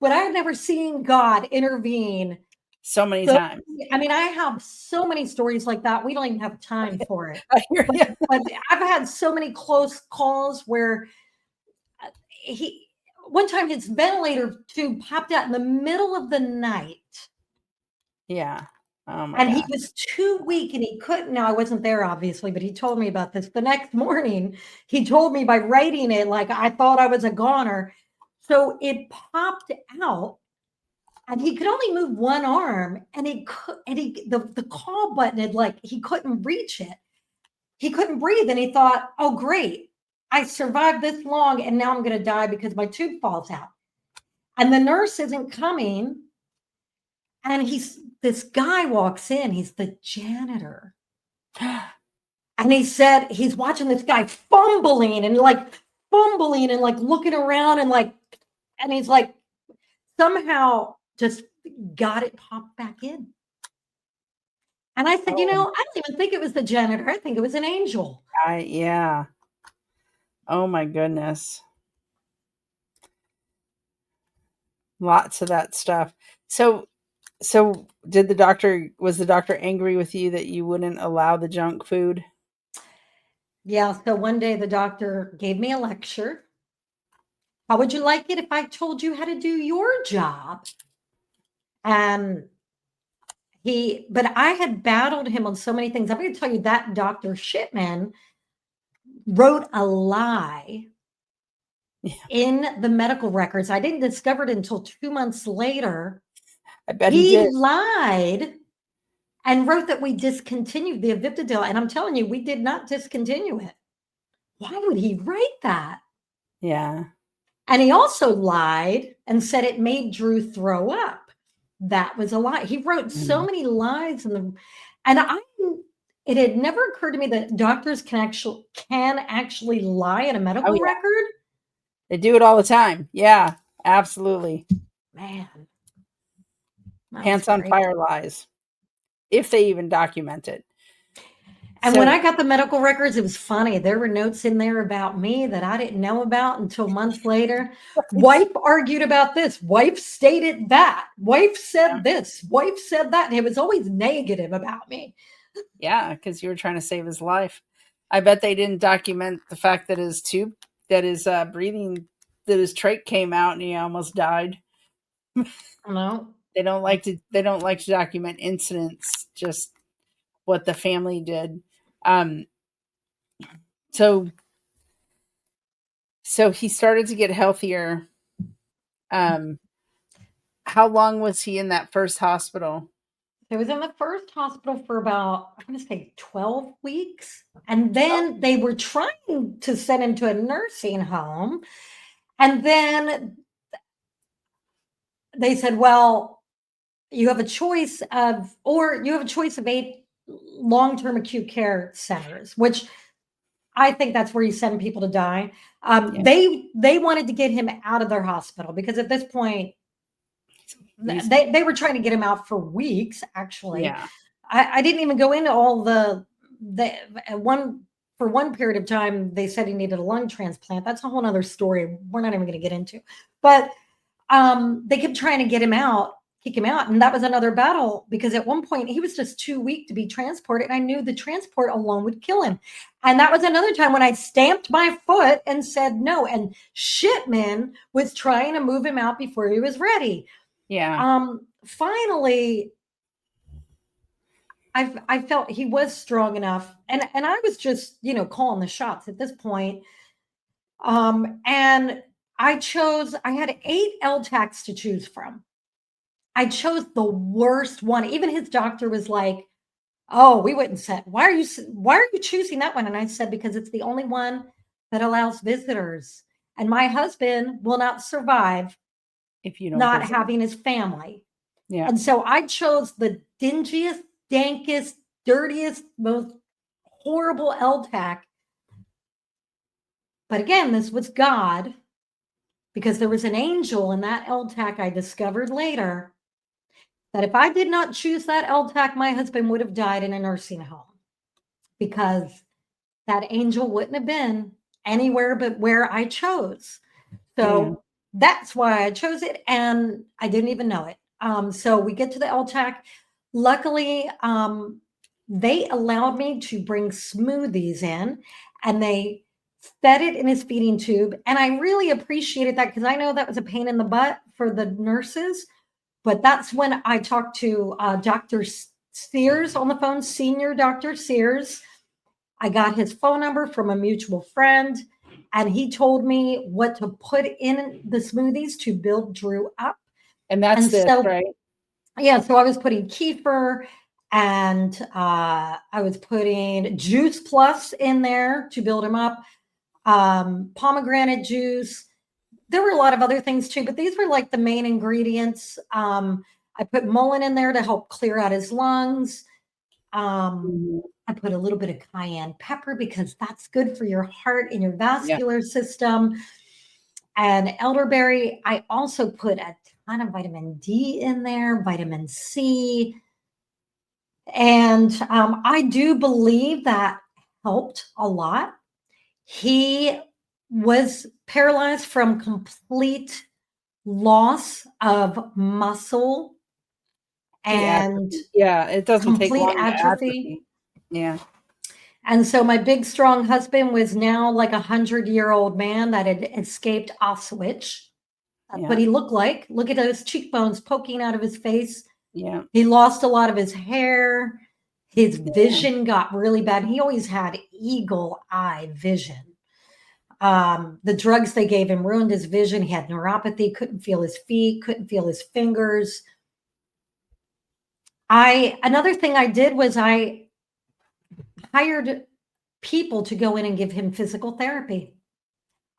but I've never seen God intervene so many times. I mean, I have so many stories like that. We don't even have time for it. I hear you. But I've had so many close calls where one time his ventilator tube popped out in the middle of the night. Yeah. Oh my and gosh. he was too weak and he couldn't. Now, I wasn't there, obviously, but he told me about this. The next morning, he told me by writing it, like I thought I was a goner. So it popped out and he could only move one arm and the call button had he couldn't reach it. He couldn't breathe. And he thought, oh, great. I survived this long and now I'm going to die because my tube falls out. And the nurse isn't coming. And this guy walks in. He's the janitor. And he said he's watching this guy fumbling and looking around and he's like somehow just got it popped back in. And I said, I don't even think it was the janitor. I think it was an angel. Yeah. Oh my goodness. Lots of that stuff. So was the doctor angry with you that you wouldn't allow the junk food? Yeah. So one day the doctor gave me a lecture. How would you like it if I told you how to do your job? And but I had battled him on so many things. I'm going to tell you that Dr. Shipman wrote a lie in the medical records. I didn't discover it until 2 months later. I bet he did. Lied and wrote that we discontinued the Aviptadil. And I'm telling you, we did not discontinue it. Why would he write that? Yeah. And he also lied and said it made Drew throw up. That was a lie. He wrote so many lies and it had never occurred to me that doctors can actually lie in a medical record. They do it all the time. Yeah, absolutely. Man. Pants on fire lies. If they even document it. And when I So got the medical records, it was funny. There were notes in there about me that I didn't know about until months later. Wife argued about this. Wife stated that. Wife yeah, said this. Wife said that. And it was always negative about me. yeah, because you were trying to save his life. I bet they didn't document the fact that his tube, that his breathing, that his trach came out and he almost died. No. They don't like to. They don't like to document incidents. Just what the family did. Um, so so he started to get healthier. Um, how long was he in that first hospital? I was in the first hospital for about, I'm going to say 12 weeks. And Oh, then they were trying to send him to a nursing home. And then they said, well, you have a choice of, or you have a choice of 8 long-term acute care centers, which I think that's where you send people to die. yeah. They wanted to get him out of their hospital because at this point, He's they were trying to get him out for weeks, actually. yeah. I didn't even go into all the one for one period of time. They said he needed a lung transplant. That's a whole other story. We're not even going to get into. But they kept trying to get him out, kick him out, and that was another battle because at one point he was just too weak to be transported, and I knew the transport alone would kill him. And that was another time when I stamped my foot and said no. And Shipman was trying to move him out before he was ready. Yeah. Finally, I felt he was strong enough, and I was just calling the shots at this point. And I had 8 LTACs to choose from. I chose the worst one. Even his doctor was like, "Oh, we wouldn't set. Why are you choosing that one?" And I said, "Because it's the only one that allows visitors, and my husband will not survive If you don't not visit. having his family." Yeah. And so I chose the dingiest, dankest, dirtiest, most horrible LTAC. But again, this was God because there was an angel in that LTAC I discovered later that if I did not choose that LTAC, my husband would have died in a nursing home because that angel wouldn't have been anywhere but where I chose. Yeah. So that's why I chose it. And I didn't even know it. So we get to the LTAC. Luckily, they allowed me to bring smoothies in and they fed it in his feeding tube. And I really appreciated that because I know that was a pain in the butt for the nurses. But that's when I talked to Dr. Sears on the phone, senior Dr. Sears. I got his phone number from a mutual friend, and he told me what to put in the smoothies to build Drew up. And that's And this, so, right? yeah, so I was putting kefir and I was putting Juice Plus in there to build him up, pomegranate juice. There were a lot of other things too, but these were like the main ingredients. I put mullein in there to help clear out his lungs. Mhm. I put a little bit of cayenne pepper because that's good for your heart and your Yeah. vascular system. And elderberry, I also put a ton of vitamin D in there, vitamin C. And I do believe that helped a lot. He was paralyzed from complete loss of muscle The and atrophy. Yeah, it doesn't take complete long to atrophy. atrophy. Yeah. And so my big, strong husband was now like 100-year-old man that had escaped Auschwitz. That's what Yeah. he looked like. Look at those cheekbones poking out of his face. Yeah. He lost a lot of his hair. His Yeah. vision got really bad. He always had eagle eye vision. The drugs they gave him ruined his vision. He had neuropathy, couldn't feel his feet, couldn't feel his fingers. Another thing I did was I hired people to go in and give him physical therapy.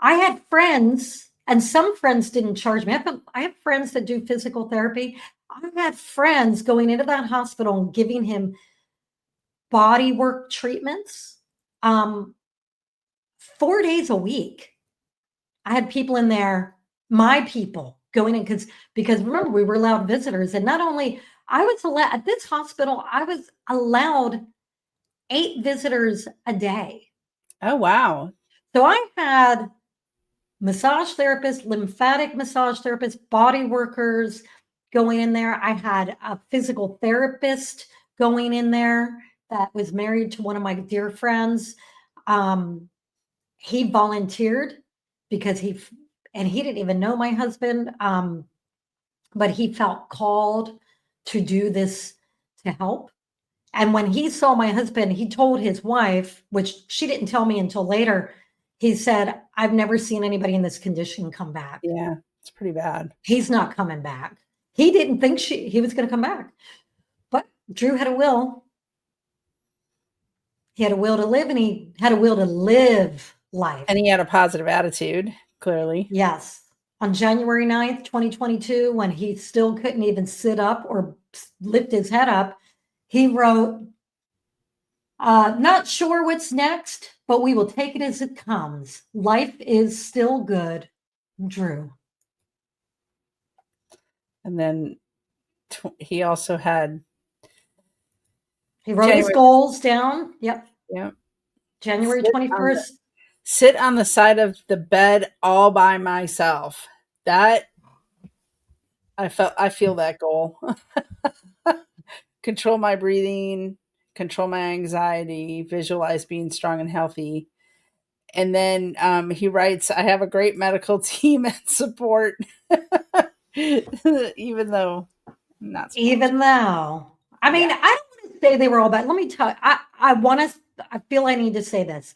I had friends, and some friends didn't charge me. I have friends that do physical therapy. I had friends going into that hospital and giving him body work treatments 4 days a week. I had people in there, my people going in because remember we were allowed visitors, and not only I was allowed at this hospital, I was allowed 8 visitors a day. Oh, wow. So I had massage therapists, lymphatic massage therapists, body workers going in there. I had a physical therapist going in there that was married to one of my dear friends. He volunteered because he didn't even know my husband, but he felt called to do this to help. And when he saw my husband, he told his wife, which she didn't tell me until later, he said, I've never seen anybody in this condition come back. Yeah, it's pretty bad. He's not coming back. He didn't think he was going to come back. But Drew had a will. He had a will to live, and he had a will to live life. And he had a positive attitude, clearly. Yes. On January 9th, 2022, when he still couldn't even sit up or lift his head up, he wrote, not sure what's next, but we will take it as it comes. Life is still good, Drew. And then he also had. He wrote his goals down. Yep. Yep. January 21st. Sit on the side of the bed all by myself. That I feel that goal. Control my breathing, control my anxiety, visualize being strong and healthy. And then he writes, I have a great medical team and support. Even though not support. Even though. I mean, I don't want to say they were all bad. Let me tell you, I feel I need to say this.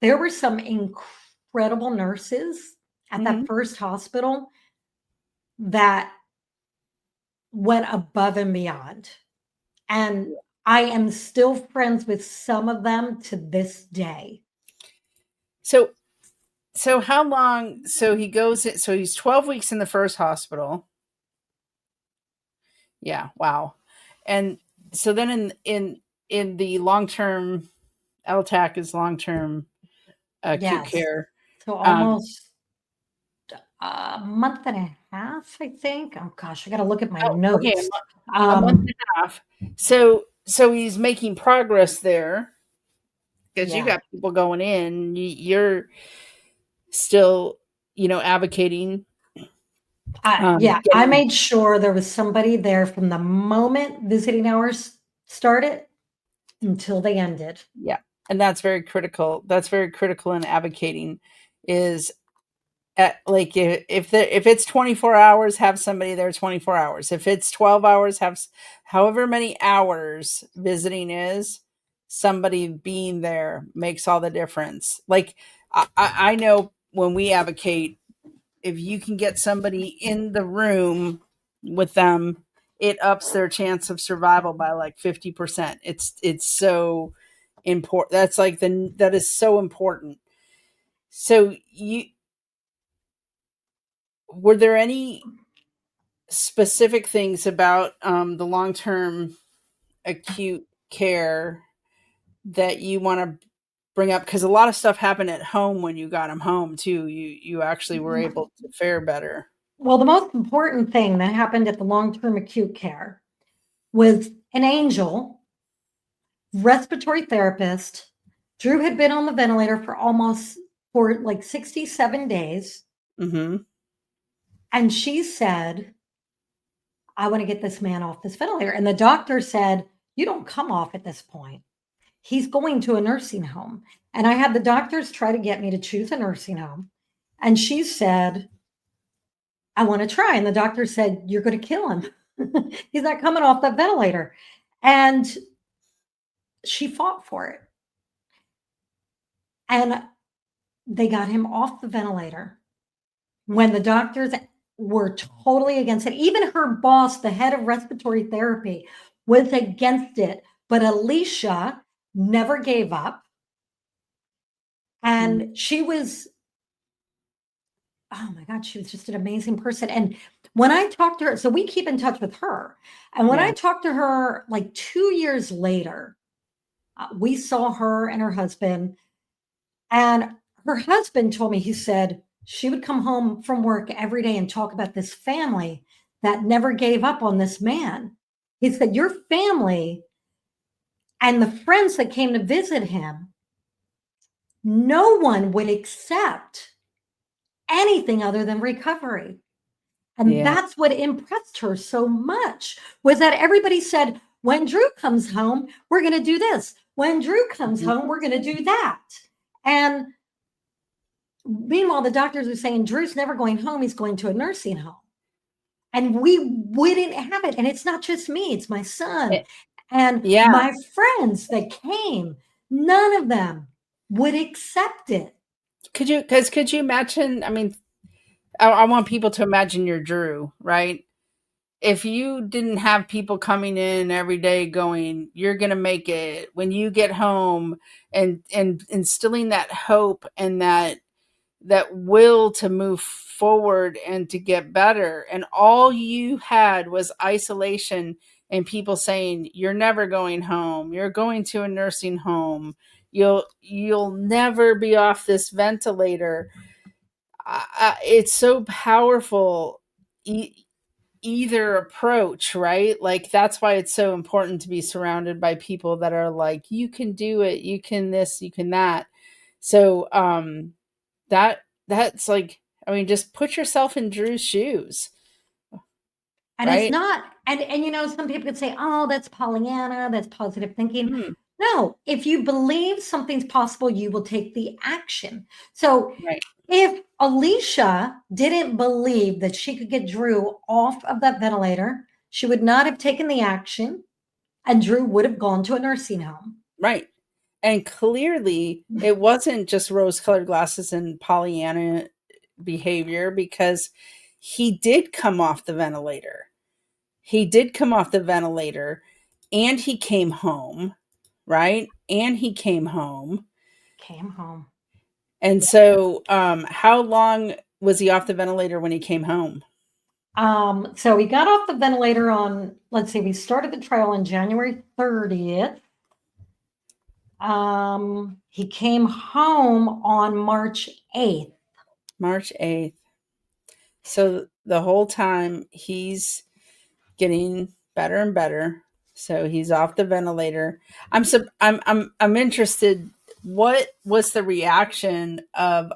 There were some incredible nurses at that first hospital that went above and beyond. And I am still friends with some of them to this day. So how long? So he goes. So he's 12 weeks in the first hospital. Yeah. Wow. And so then in the long term, LTAC is long term acute care. So almost a month and a half, I think. Oh gosh, I got to look at my notes. Okay, a month and a half. So he's making progress there because you got people going in. You're still, advocating. I made sure there was somebody there from the moment visiting hours started until they ended. Yeah. And that's very critical. That's very critical in advocating is like if it's 24 hours, have somebody there 24 hours. If it's 12 hours, have however many hours visiting is, somebody being there makes all the difference. Like I know when we advocate, if you can get somebody in the room with them, it ups their chance of survival by like 50%. It's so important. That's like that is so important. So were there any specific things about the long-term acute care that you want to bring up? Because a lot of stuff happened at home when you got them home too. You actually were able to fare better. Well, the most important thing that happened at the long-term acute care was an angel respiratory therapist. Drew had been on the ventilator for like 67 days. And she said, I want to get this man off this ventilator. And the doctor said, you don't come off at this point. He's going to a nursing home. And I had the doctors try to get me to choose a nursing home. And she said, I want to try. And the doctor said, you're going to kill him. He's not coming off that ventilator. And she fought for it. And they got him off the ventilator when the doctors were totally against it. Even her boss, the head of respiratory therapy, was against it. But Alicia never gave up. And she was, oh my God, she was just an amazing person. And when I talked to her, so we keep in touch with her. And when I talked to her like 2 years later, we saw her and her husband. And her husband told me, he said, she would come home from work every day and talk about this family that never gave up on this man. He said, your family And the friends that came to visit him, no one would accept anything other than recovery. And Yeah. that's what impressed her so much, was that everybody said, when Drew comes home, we're going to do this. When Drew comes Mhm. home, we're going to do that. And meanwhile, the doctors are saying, Drew's never going home. He's going to a nursing home. And we wouldn't have it. And it's not just me, it's my son Eh, and yeah. my friends that came. None of them would accept it. Could you imagine? I mean, I want people to imagine you're Drew, right? If you didn't have people coming in every day going, you're going to make it when you get home, and instilling that hope and that will to move forward and to get better, and all you had was isolation and people saying you're never going home, you're going to a nursing home, you'll never be off this ventilator. It's so powerful, either approach, right? Like that's why it's so important to be surrounded by people that are like, you can do it, you can this, you can that. So that's like, I mean, just put yourself in Drew's shoes, And it's right? not, and you know, some people could say, oh, that's Pollyanna, that's positive thinking. Hmm, No, if you believe something's possible, you will take the action. So right, if Alicia didn't believe that she could get Drew off of that ventilator, she would not have taken the action, and Drew would have gone to a nursing home. right. And clearly it wasn't just rose colored glasses and Pollyanna behavior, because he did come off the ventilator. He did come off the ventilator and he came home, right? And he came home. Came home. And so, how long was he off the ventilator when he came home? So we got off the ventilator on, let's see, we started the trial on January 30th. He came home on March 8th. March 8th. So the whole time he's getting better and better. So he's off the ventilator. I'm interested. What was the reaction of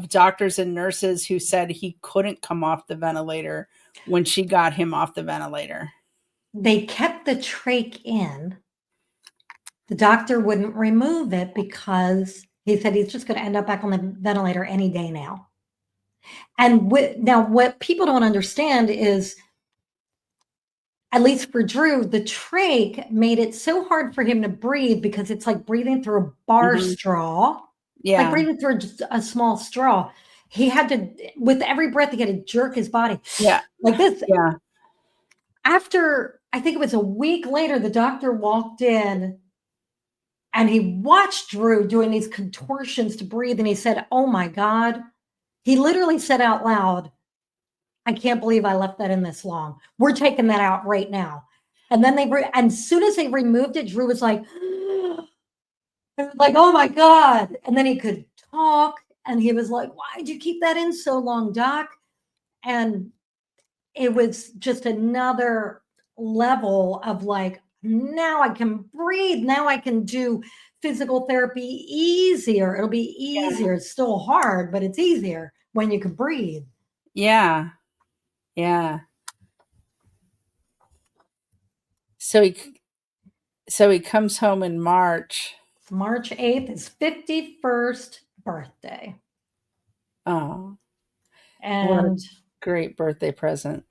doctors and nurses who said he couldn't come off the ventilator when she got him off the ventilator? They kept the trach in. The doctor wouldn't remove it because he said he's just going to end up back on the ventilator any day now. And now, what people don't understand is, at least for Drew, the trach made it so hard for him to breathe because it's like breathing through a bar Hmm. straw, like Yeah, breathing through just a small straw. He had to, with every breath, he had to jerk his body yeah, like this. yeah, After, I think it was a week later, the doctor walked in and he watched Drew doing these contortions to breathe. And he said, oh my God. He literally said out loud, I can't believe I left that in this long. We're taking that out right now. And then and as soon as they removed it, Drew was like, like, oh my God. And then he could talk. And he was like, why'd you keep that in so long, Doc? And it was just another level of like, now I can breathe. Now I can do physical therapy easier. It'll be yeah, easier. It's still hard, but it's easier when you can breathe. yeah, yeah. So he comes home in March. March 8th is 51st birthday. Oh, what a And great birthday present.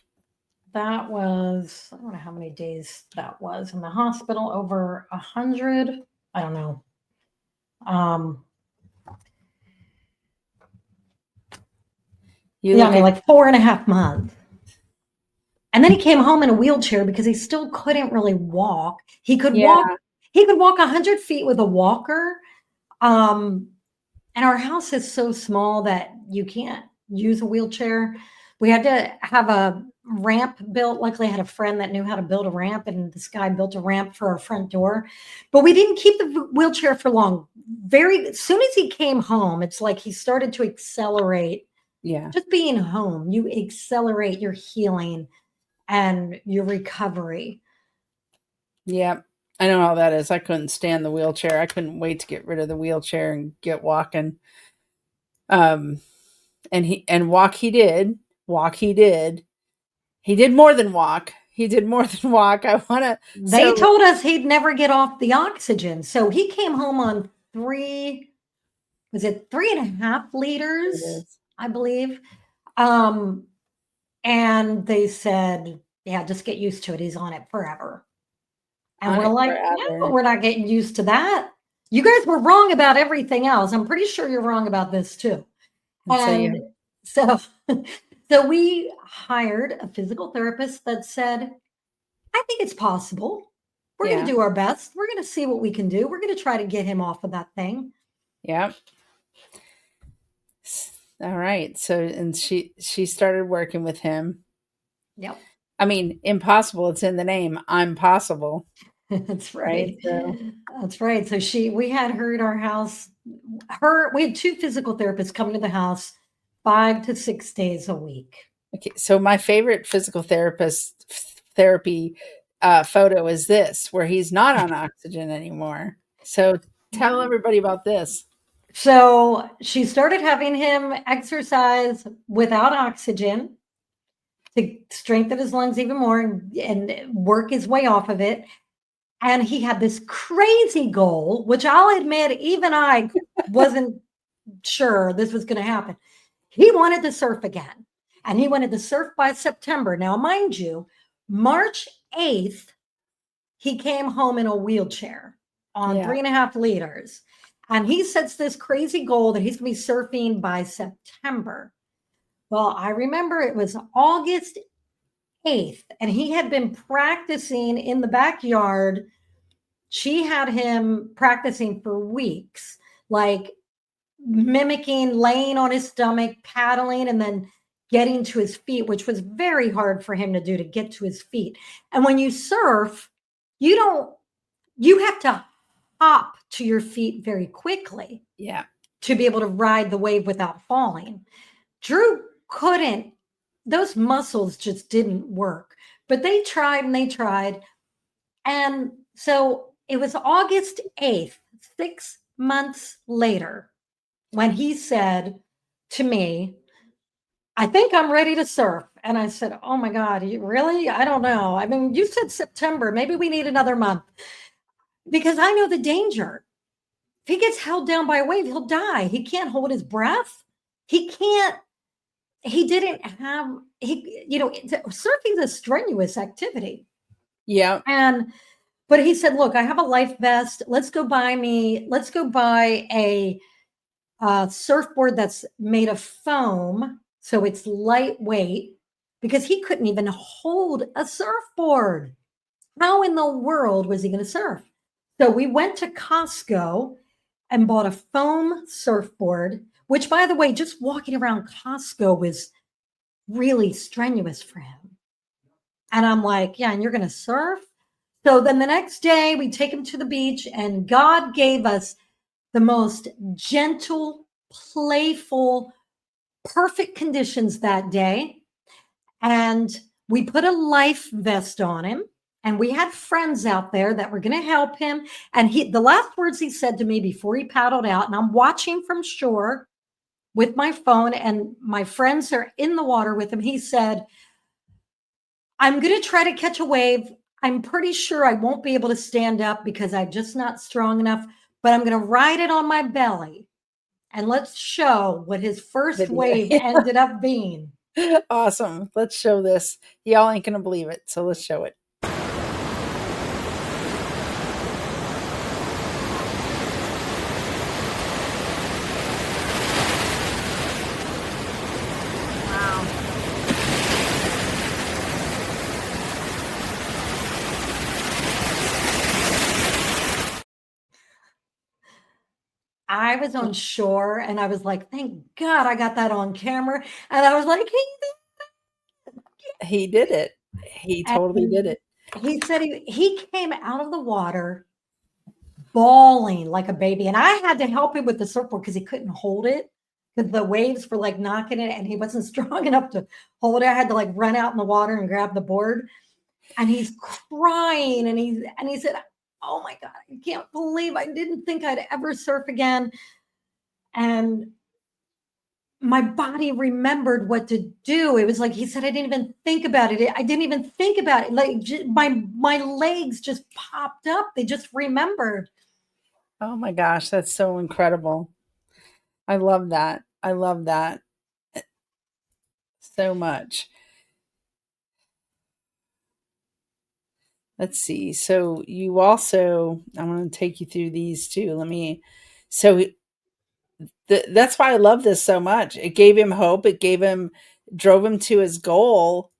that was, I don't know how many days that was in the hospital, over 100. I don't know. Um, You yeah, I look mean, at like 4.5 months. And then he came home in a wheelchair because he still couldn't really walk. yeah, He could walk 100 feet with a walker. Um, and our house is so small that you can't use a wheelchair. We had to have a ramp built. Luckily, I had a friend that knew how to build a ramp, and this guy built a ramp for our front door. But we didn't keep the wheelchair for long. Very as soon as he came home, it's like he started to accelerate. yeah, Just being home, you accelerate your healing and your recovery. yeah. I know how that is. I couldn't stand the wheelchair. I couldn't wait to get rid of the wheelchair and get walking. Um, and walk he did. Walk he did. He did more than walk. He did more than walk. I want to. They So told us he'd never get off the oxygen. So he came home on was it 3.5 liters, it is. I believe. Um, and they said, yeah, just get used to it. He's on it forever. And On we're it like, no, forever. we're not getting used to that. You guys were wrong about everything else. I'm pretty sure you're wrong about this too. And so And you, so, so we hired a physical therapist that said, I think it's possible. We're going yeah, to do our best. We're going to see what we can do. We're going to try to get him off of that thing. yeah. All right. So and she started working with him. Yep. I mean, impossible. It's in the name. I'm possible, That's right? right. So That's right. So we had her at our house. We had two physical therapists coming to the house 5 to 6 days a week. okay. So my favorite physical therapy photo is this, where he's not on oxygen anymore. So tell everybody about this. So she started having him exercise without oxygen to strengthen his lungs even more and work his way off of it. And he had this crazy goal, which I'll admit, even I wasn't sure this was going to happen. He wanted to surf again, and he wanted to surf by September. Now, mind you, March 8th, he came home in a wheelchair on Yeah. 3.5 liters. And he sets this crazy goal that he's going to be surfing by September. Well, I remember it was August 8th, and he had been practicing in the backyard. She had him practicing for weeks, like mimicking laying on his stomach, paddling, and then getting to his feet, which was very hard for him to do, to get to his feet. And when you surf, you have to hop to your feet very quickly Yeah. to be able to ride the wave without falling. Drew couldn't, those muscles just didn't work. But they tried and they tried. And so it was August 8th, 6 months later, when he said to me, I think I'm ready to surf. And I said, oh my God, you really? I don't know. I mean, you said September. Maybe we need another month because I know the danger. If he gets held down by a wave, he'll die. He can't hold his breath. He can't, he didn't have, surfing's a strenuous activity. Yeah. But he said, look, I have a life vest. Let's go buy a surfboard that's made of foam. So it's lightweight because he couldn't even hold a surfboard. How in the world was he going to surf? So we went to Costco and bought a foam surfboard, which, by the way, just walking around Costco was really strenuous for him. And I'm like, yeah, and you're going to surf? So then the next day we take him to the beach, and God gave us the most gentle, playful, perfect conditions that day. And we put a life vest on him, and we had friends out there that were going to help him. And the last words he said to me before he paddled out, and I'm watching from shore with my phone, and my friends are in the water with him. He said, I'm going to try to catch a wave. I'm pretty sure I won't be able to stand up because I'm just not strong enough, but I'm going to ride it on my belly. And let's show what his first Video. wave ended up being. Awesome. Let's show this. Y'all ain't gonna believe it. So let's show it. I was on shore and I was like, thank God I got that on camera. And I was like, He did it. He totally did and it. he said he came out of the water bawling like a baby. And I had to help him with the surfboard because he couldn't hold it because the waves were like knocking it and he wasn't strong enough to hold it. I had to like run out in the water and grab the board. And he's crying and he said, oh my God, I can't believe I didn't think I'd ever surf again. And my body remembered what to do. It was like he said, I didn't even think about it. I didn't even think about it. Like my legs just popped up. They just remembered. Oh my gosh, that's so incredible. I love that. I love that so much. Let's see. So you also, I'm going to take you through these too. So that's why I love this so much. It gave him hope. Drove him to his goal.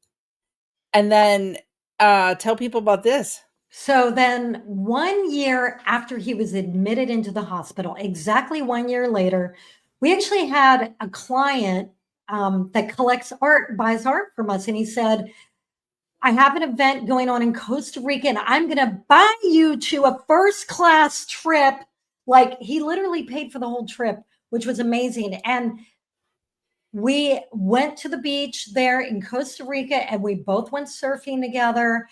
And then tell people about this. So then 1 year after he was admitted into the hospital, exactly 1 year later, we actually had a client that collects art, buys art from us. And he said, I have an event going on in Costa Rica and I'm going to buy you to a first class trip. Like he literally paid for the whole trip, which was amazing. And we went to the beach there in Costa Rica and we both went surfing together.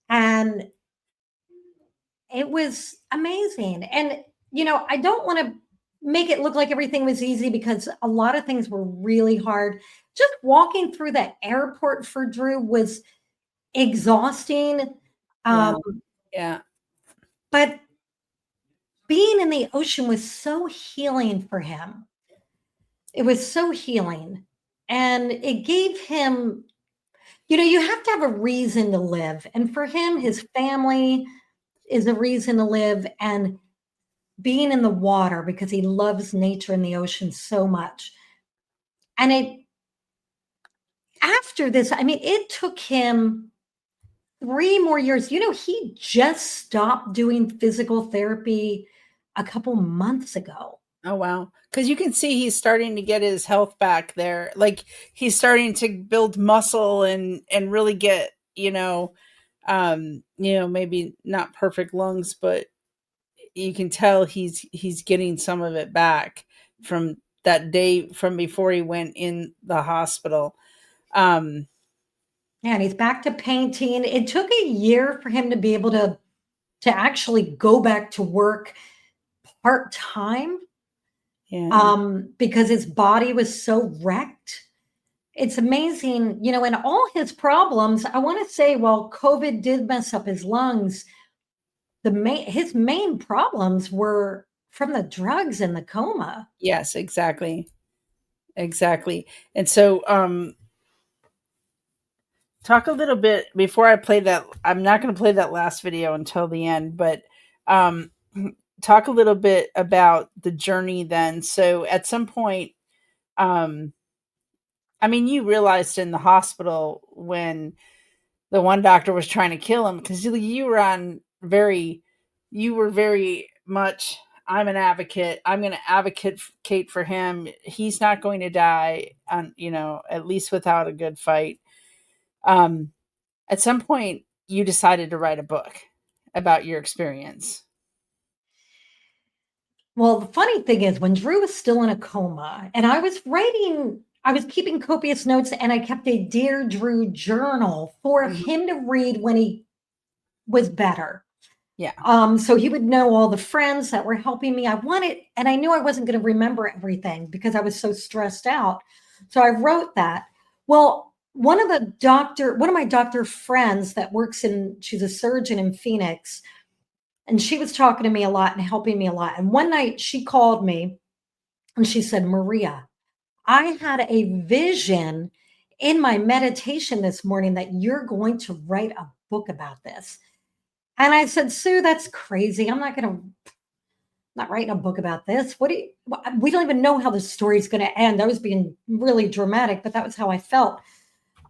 And it was amazing. And, I don't want to make it look like everything was easy because a lot of things were really hard. Just walking through that airport for Drew was exhausting. Yeah. Um, Yeah. but being in the ocean was so healing for him. It was so healing. And it gave him, you have to have a reason to live. And for him, his family is a reason to live. And being in the water because he loves nature and the ocean so much. And after this, I mean, it took him 3 more years. He just stopped doing physical therapy a couple months ago. Oh wow. Cuz you can see he's starting to get his health back there. Like he's starting to build muscle and really get, maybe not perfect lungs, but you can tell he's getting some of it back from that day from before he went in the hospital. Um Yeah, and he's back to painting. It took a year for him to be able to actually go back to work part-time, yeah. because his body was so wrecked. It's amazing, and all his problems, I want to say, while COVID did mess up his lungs, his main problems were from the drugs and the coma. Yes, exactly. Exactly. And so talk a little bit before I play that. I'm not going to play that last video until the end, but um, talk a little bit about the journey then. So at some point, um, I mean, you realized in the hospital when the one doctor was trying to kill him because you were very much. I'm an advocate. I'm going to advocate for him. He's not going to die, at least without a good fight. Um, At some point, you decided to write a book about your experience. Well, the funny thing is, when Drew was still in a coma, and I was keeping copious notes, and I kept a Dear Drew journal for Mhm. him to read when he was better. Yeah. So he would know all the friends that were helping me. And I knew I wasn't going to remember everything because I was so stressed out. So I wrote that. Well, one of my doctor friends that she's a surgeon in Phoenix, and she was talking to me a lot and helping me a lot. And one night she called me and she said, Maria, I had a vision in my meditation this morning that you're going to write a book about this. And I said, Sue, that's crazy. Not writing a book about this. We don't even know how the story's going to end. I was being really dramatic, but that was how I felt.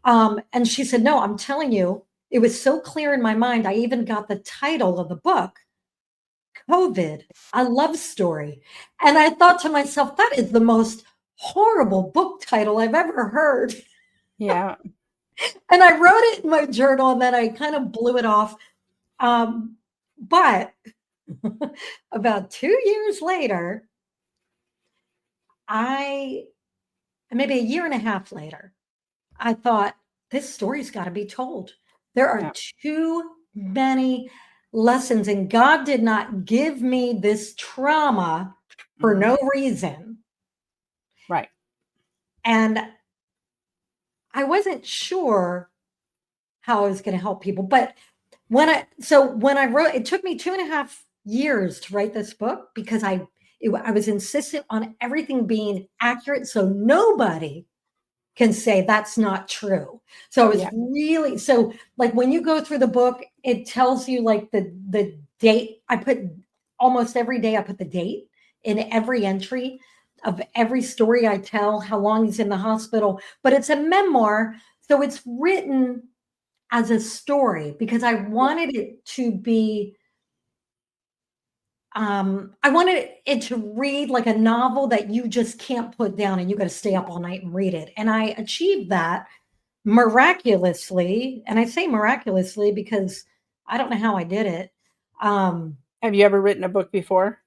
And she said, no, I'm telling you, it was so clear in my mind. I even got the title of the book, COVID, a love story. And I thought to myself, that is the most horrible book title I've ever heard. Yeah. And I wrote it in my journal and then I kind of blew it off. But about 2 years later, I maybe a year and a half later, I thought this story's got to be told. There are Yeah. too many lessons, and God did not give me this trauma for Mhm. no reason. Right. And I wasn't sure how I was going to help people. But when I wrote, it took me 2.5 years to write this book because I was insistent on everything being accurate. So nobody can say that's not true. So I was Yeah. really, so like when you go through the book, it tells you like the date. I put almost every day, I put the date in every entry of every story I tell, how long he's in the hospital, but it's a memoir. So it's written as a story because I wanted it to be I wanted it to read like a novel that you just can't put down and you got to stay up all night and read it. And I achieved that miraculously. And I say miraculously because I don't know how I did it. Um, Have you ever written a book before?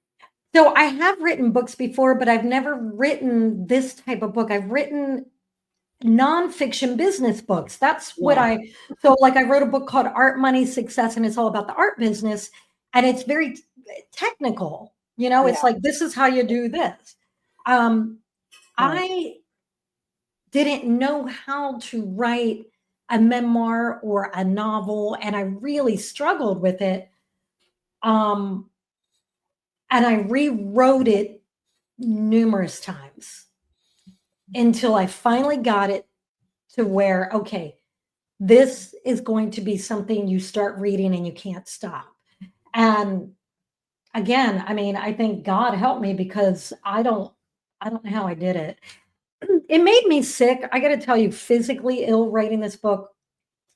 so I have written books before, but I've never written this type of book. I've written nonfiction business books. That's what Yeah. so like I wrote a book called Art, Money, Success, and it's all about the art business. And it's very technical. It's Yeah. like, this is how you do this. Um, Right. I didn't know how to write a memoir or a novel, and I really struggled with it. Um, and I rewrote it numerous times until I finally got it to where, okay, this is going to be something you start reading and you can't stop. And again, I mean, I think God helped me because I don't know how I did it. It made me sick. I got to tell you, physically ill writing this book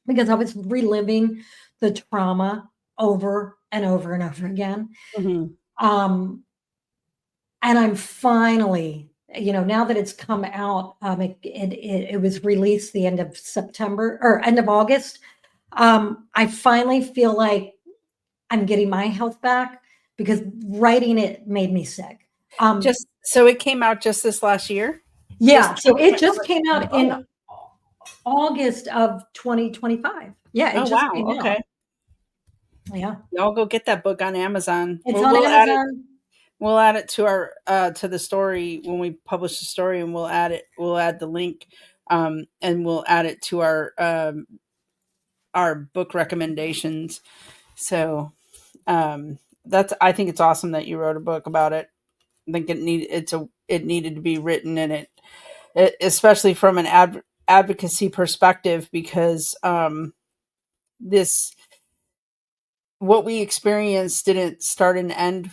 because I was reliving the trauma over and over and over again. Mhm. Um, and I'm finally, now that it's come out, it was released the end of September or end of August. I finally feel like I'm getting my health back because writing it made me sick. Um, Just so it came out just this last year? yeah, Just so it just came out 2020. in Oh. August of 2025. Yeah, it Oh, just wow. came out. Okay. Yeah, Y'all go get that book on Amazon. it's on Amazon. We'll add it to our to the story when we publish the story, and we'll add the link, and we'll add it to our book recommendations. So, that's I think it's awesome that you wrote a book about it. I think it needed to be written, and it especially from an advocacy perspective, because this what we experienced didn't start and end.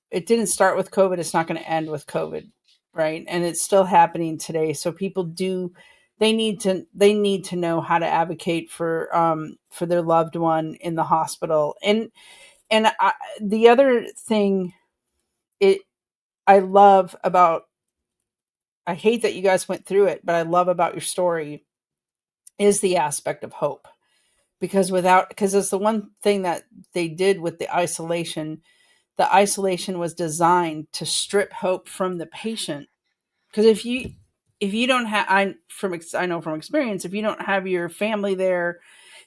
It didn't start with COVID. It's not going to end with COVID, right? And it's still happening today. So people do they need to know how to advocate for their loved one in the hospital. And the other thing it I love about I hate that you guys went through it, but I love about your story is the aspect of hope, because it's the one thing that they did with the isolation was designed to strip hope from the patient. Because if you don't have I know from experience, if you don't have your family there,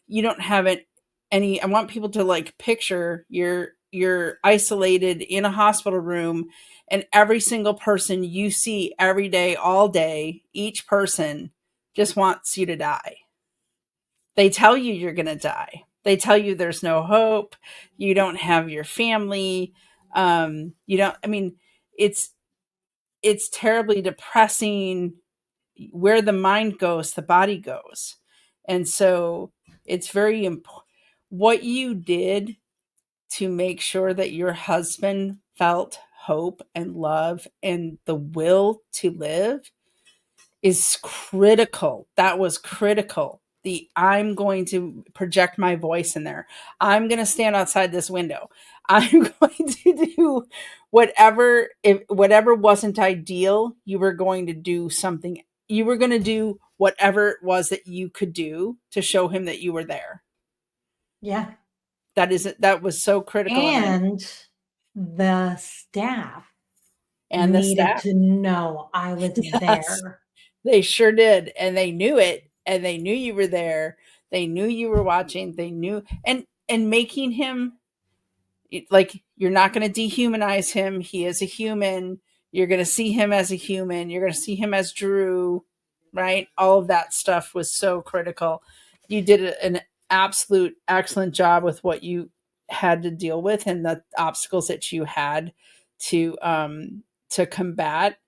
you don't have it any I want people to like picture you're isolated in a hospital room, and every single person you see every day all day, each person just wants you to die. They tell you you're going to die. They tell you there's no hope. You don't have your family. You don't. I mean, it's it's terribly depressing. Where the mind goes, the body goes, and so it's very important what you did to make sure that your husband felt hope and love and the will to live is critical. That was critical. The I'm going to project my voice in there. I'm going to stand outside this window. I'm going to do whatever if whatever wasn't ideal, you were going to do something. You were going to do whatever it was that you could do to show him that you were there. Yeah. That was so critical, And the staff and the needed staff. to know I was Yes. there. They sure did, and they knew it, and they knew you were there. They knew you were watching. They knew, and making him. Like, you're not going to dehumanize him. He is a human. You're going to see him as a human. You're going to see him as Drew, right? All of that stuff was so critical. You did an absolute excellent job with what you had to deal with and the obstacles that you had to combat.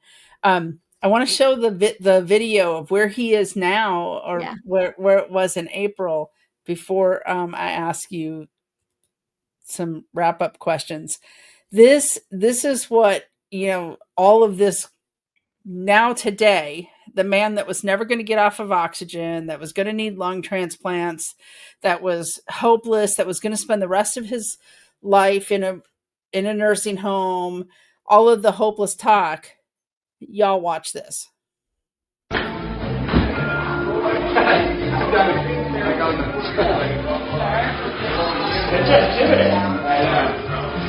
I want to show the video of where he is now, or Yeah. where it was in April, before I ask you some wrap up questions. This is what, all of this now today, the man that was never going to get off of oxygen, that was going to need lung transplants, that was hopeless, that was going to spend the rest of his life in a nursing home, all of the hopeless talk. Y'all watch this.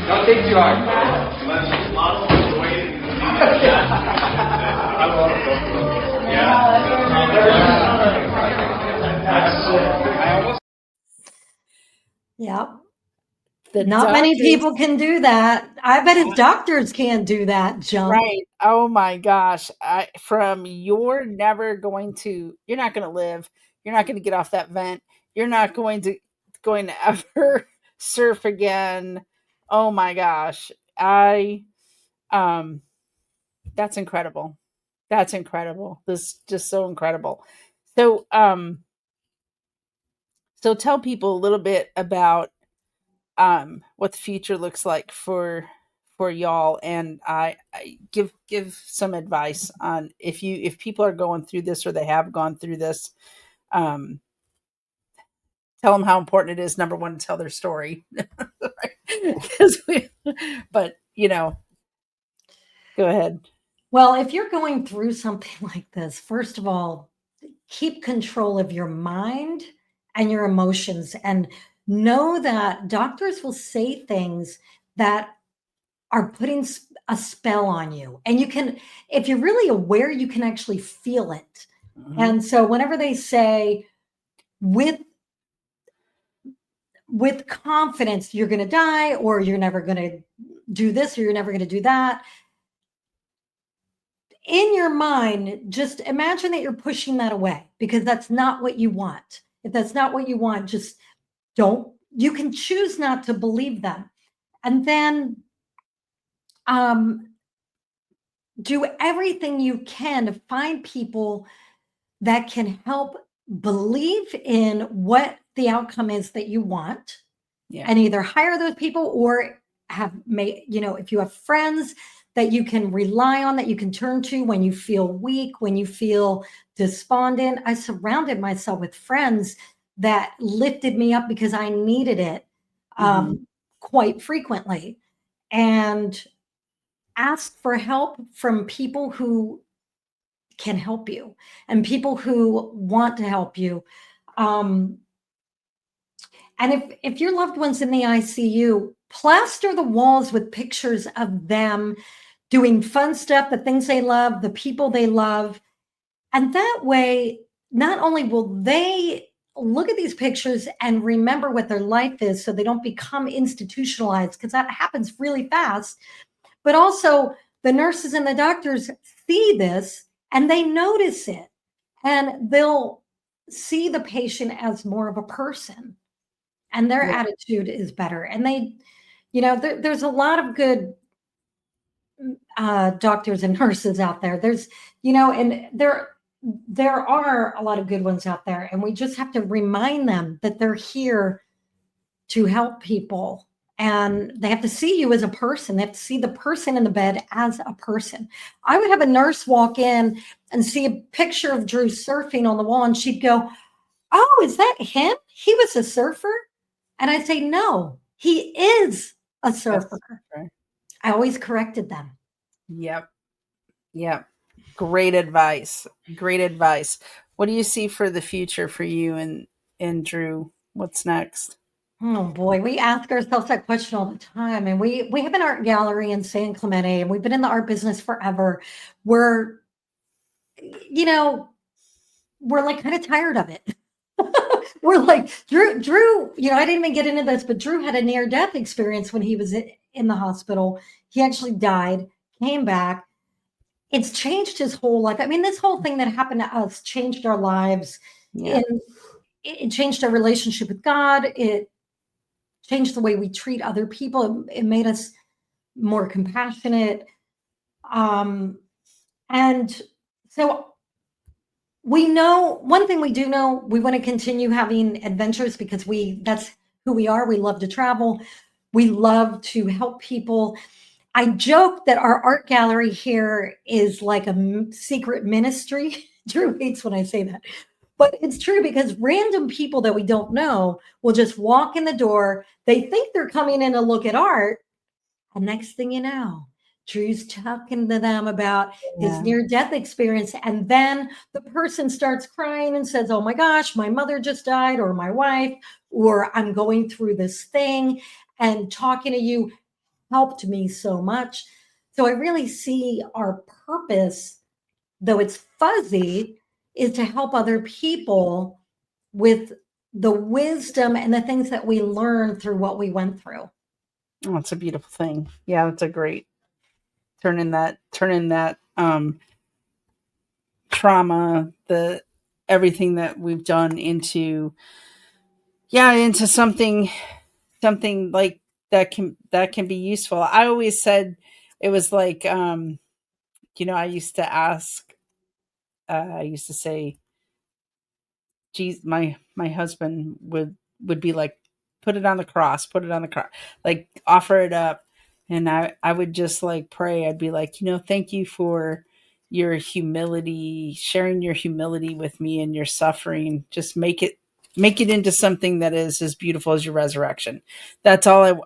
Don't think too hard. Yeah. The Not many doctors, people can do that. I bet his doctors can't do that jump. right? Oh my gosh! From you're not going to live. You're not going to get off that vent. You're not going to ever surf again. Oh my gosh! Um, that's incredible. That's incredible. This is just so incredible. So so tell people a little bit about what the future looks like for y'all, and I give some advice on if people are going through this or they have gone through this. um Tell them how important it is, number one, to tell their story. 'Cause but go ahead. Well, if you're going through something like this, first of all, keep control of your mind and your emotions, and know that doctors will say things that are putting a spell on you. And you can, if you're really aware, you can actually feel it. Mhm. And so whenever they say with confidence you're going to die, or you're never going to do this, or you're never going to do that, in your mind, just imagine that you're pushing that away, because that's not what you want. If that's not what you want, just don't. You can choose not to believe them. And then do everything you can to find people that can help believe in what the outcome is that you want, Yeah. and either hire those people, or if you have friends that you can rely on, that you can turn to when you feel weak, when you feel despondent. I surrounded myself with friends that lifted me up because I needed it, Hmm. quite frequently, and ask for help from people who can help you and people who want to help you. Um, And if your loved one's in the ICU, plaster the walls with pictures of them doing fun stuff, the things they love, the people they love. And that way, not only will they look at these pictures and remember what their life is so they don't become institutionalized, because that happens really fast, but also the nurses and the doctors see this and they notice it, and they'll see the patient as more of a person, and their Yeah. attitude is better. And there's a lot of good doctors and nurses out there. And there are a lot of good ones out there, and we just have to remind them that they're here to help people, and they have to see you as a person. They have to see the person in the bed as a person. I would have a nurse walk in and see a picture of Drew surfing on the wall, and she'd go, "Oh, is that him? He was a surfer?" And I'd say, "No, he is a Yes. surfer." Right. I always corrected them. Yep. Yep. Great advice. Great advice. What do you see for the future for you and Drew? What's next? Oh boy, we ask ourselves that question all the time. And we have an art gallery in San Clemente, and we've been in the art business forever. We're, you know, we're like kind of tired of it. We're like, Drew, I didn't even get into this, but Drew had a near death experience when he was in the hospital. He actually died, came back. It's changed his whole life. I mean, this whole thing that happened to us changed our lives. Yeah. And it changed our relationship with God. It changed the way we treat other people. It made us more compassionate. And so we know one thing we do know, we want to continue having adventures because that's who we are. We love to travel. We love to help people. I joke that our art gallery here is like a secret ministry. Drew hates when I say that, but it's true because random people that we don't know will just walk in the door. They think they're coming in to look at art. And next thing you know, Drew's talking to them about his Yeah. near death experience. And then the person starts crying and says, "Oh my gosh, my mother just died, or my wife, or I'm going through this thing." And talking to you helped me so much. So I really see our purpose, though it's fuzzy, is to help other people with the wisdom and the things that we learned through what we went through. Oh, it's a beautiful thing. Yeah, that's a great turning that trauma, the everything that we've done into something like that can be useful. I always said it was like I used to ask I used to say, geez, my husband would be like, put it on the cross, like offer it up, and I would just like pray. I'd be like, thank you for your humility, sharing your humility with me and your suffering. Just make it into something that is as beautiful as your resurrection. That's all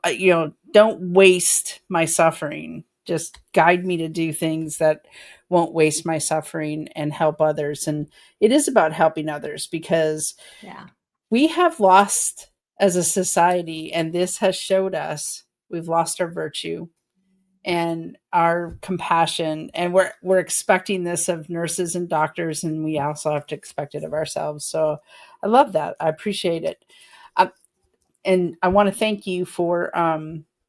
don't waste my suffering. Just guide me to do things that won't waste my suffering and help others. And it is about helping others because Yeah. we have lost as a society, and this has showed us we've lost our virtue and our compassion, and we're expecting this of nurses and doctors, and we also have to expect it of ourselves. So I love that. I appreciate it. uh, and I want to thank you for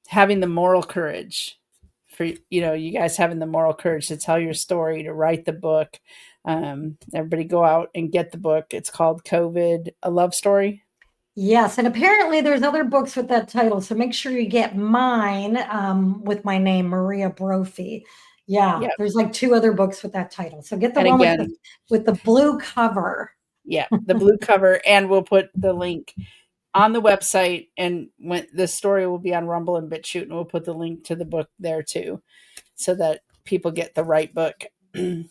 having the moral courage, for you guys having the moral courage to tell your story, to write the book. Everybody go out and get the book. It's called COVID, a love story. Yes, and apparently there's other books with that title, so make sure you get mine with my name, Maria Brophy. Yeah, Yeah. there's like two other books with that title. So get the And one again, with the blue cover. yeah, the blue cover, and we'll put the link on the website, and when the story will be on Rumble and BitChute, and we'll put the link to the book there too, so that people get the right book. Thank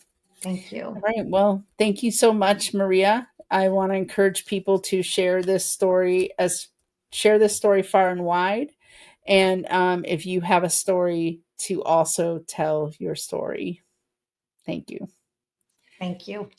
All you. right. Well, thank you so much, Maria. I want to encourage people to share this story far and wide. And if you have a story, to also tell your story. Thank you. Thank you.